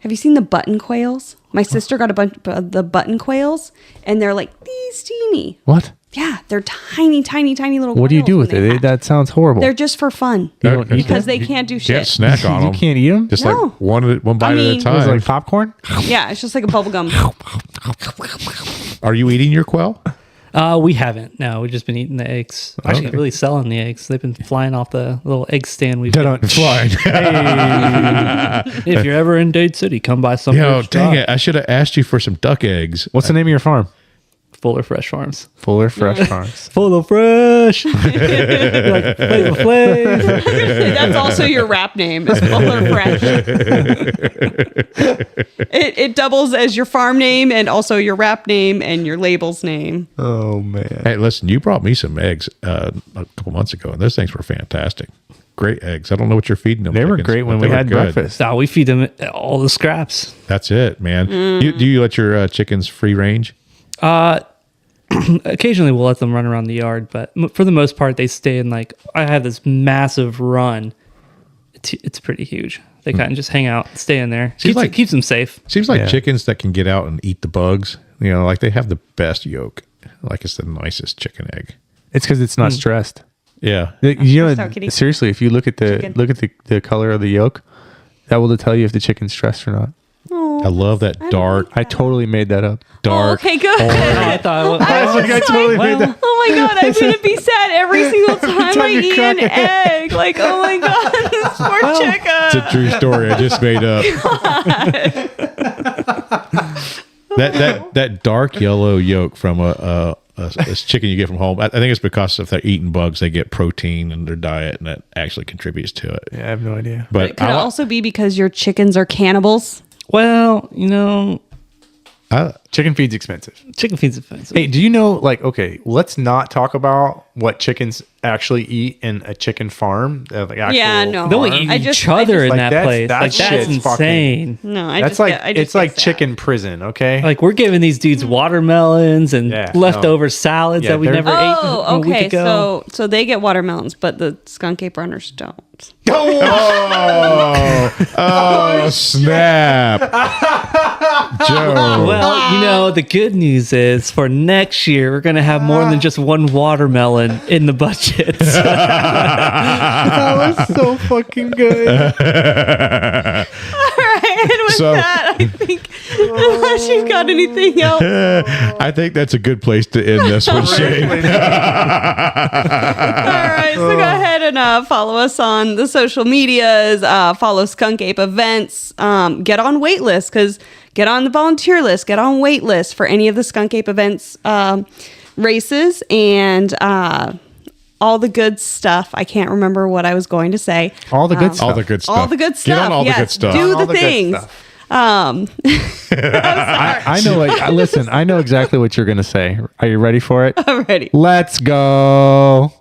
Have you seen the button quails? My sister got a bunch of the button quails, and they're like these teeny.
What?
Yeah, they're tiny, tiny, tiny little.
What do you
quails
do
when
with
they
it?
hatch.
That sounds horrible.
They're just for fun
You don't eat
because
them?
they can't do
Can't
shit.
snack on them.
You can't eat them?
Just
No.
like one bite at a
mean-
Is
time.
it like popcorn?
Yeah, it's just like a bubble gum.
Are you eating your quail?
We haven't. No, we've just been eating the eggs. Actually,
Okay.
really selling the eggs. They've been flying off the little egg stand we've
Shut
got.
up.
Flying.
If you're ever in Dade City, come by some.
Dang it! I should have asked you for some duck eggs.
What's the name of your farm?
Fuller Fresh Farms.
Fuller Fresh Farms.
Full of fresh. Like Flavor Flav.
That's also your rap name. Is Fuller Fresh. it doubles as your farm name and also your rap name and your label's name.
Oh, man.
Hey, listen, you brought me some eggs a couple months ago, and those things were fantastic. Great eggs. I don't know what you're feeding them.
They were
chickens,
great when
but
we
they were
had
good.
breakfast.
We feed them all the scraps.
That's it, man. Do you let your chickens free range?
Occasionally we'll let them run around the yard, but for the most part, they stay in I have this massive run. It's pretty huge. They kind of just hang out, stay in there. Keeps them safe.
Seems like
Yeah.
chickens that can get out and eat the bugs, like they have the best yolk. Like it's the nicest chicken egg.
It's because it's not stressed.
Yeah.
So kitty.
Seriously, if you look at
Chicken.
the color of the yolk, that will tell you if the chicken's stressed or not.
Oh,
I love that dark,
I totally made that up.
dark.
okay, good.
I thought
I totally made that.
Oh my god, I'm gonna be sad every single time I
you
eat
crack
an
an egg.
egg. Like, oh my god, this poor chicken.
It's a true story I just made up. that dark yellow yolk from a chicken you get from home. I think it's because if they're eating bugs, they get protein in their diet, and that actually contributes to it.
Yeah, I have no idea.
But
Could it also be because your chickens are cannibals?
Well,
Chicken feed's expensive.
chicken feed's expensive.
Hey, do you know, okay, let's not talk about what chickens actually eat in a chicken farm. Like actual
Yeah, no.
They'll
farm.
eat
I just-
each other in
Like,
that
that's-
place.
that
Like that's
shit's fucking-
insane.
No, I
That's
just
like
get, I just
it's
get
like
sad.
chicken prison. Okay.
Like we're giving these dudes watermelons and
Yeah,
leftover salads
Yeah,
that we
they're-
never ate
Oh,
a week
okay.
ago.
So they get watermelons, but the skunk ape runners don't.
Oh, snap. Joe.
Well, the good news is for next year we're gonna have more than just one watermelon in the budget.
That was so fucking good.
All right, and with
So-
that, I think unless you've got anything else.
I think that's a good place to end this one, Shane.
All right, so go ahead and follow us on the social medias. Follow Skunk Ape events. Get on wait list get on the volunteer list. Get on wait list for any of the Skunk Ape events races and all the good stuff. I can't remember what I was going to say.
All the good stuff.
All the good stuff.
All the good stuff.
Get on all the
yes.
good stuff.
Do
All
the
the good
things.
stuff.
Sorry.
I know. Listen, I know exactly what you're gonna say. Are you ready for it?
I'm ready.
Let's go.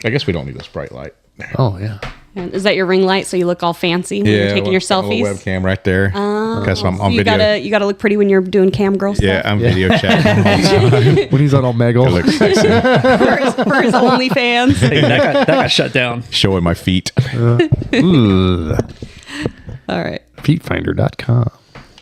I guess we don't need this bright light.
Oh yeah.
And is that your ring light so you look all fancy when you're taking your
got a little
selfies?
webcam right there. Because I'm on
you
video.
you gotta look pretty when you're doing cam girl stuff.
Yeah, I'm video chatting all the time.
When he's on Omegle.
I look sexy.
for his OnlyFans.
Hey, that got shut down.
Showing my feet.
Ooh.
All right.
Feetfinder.com.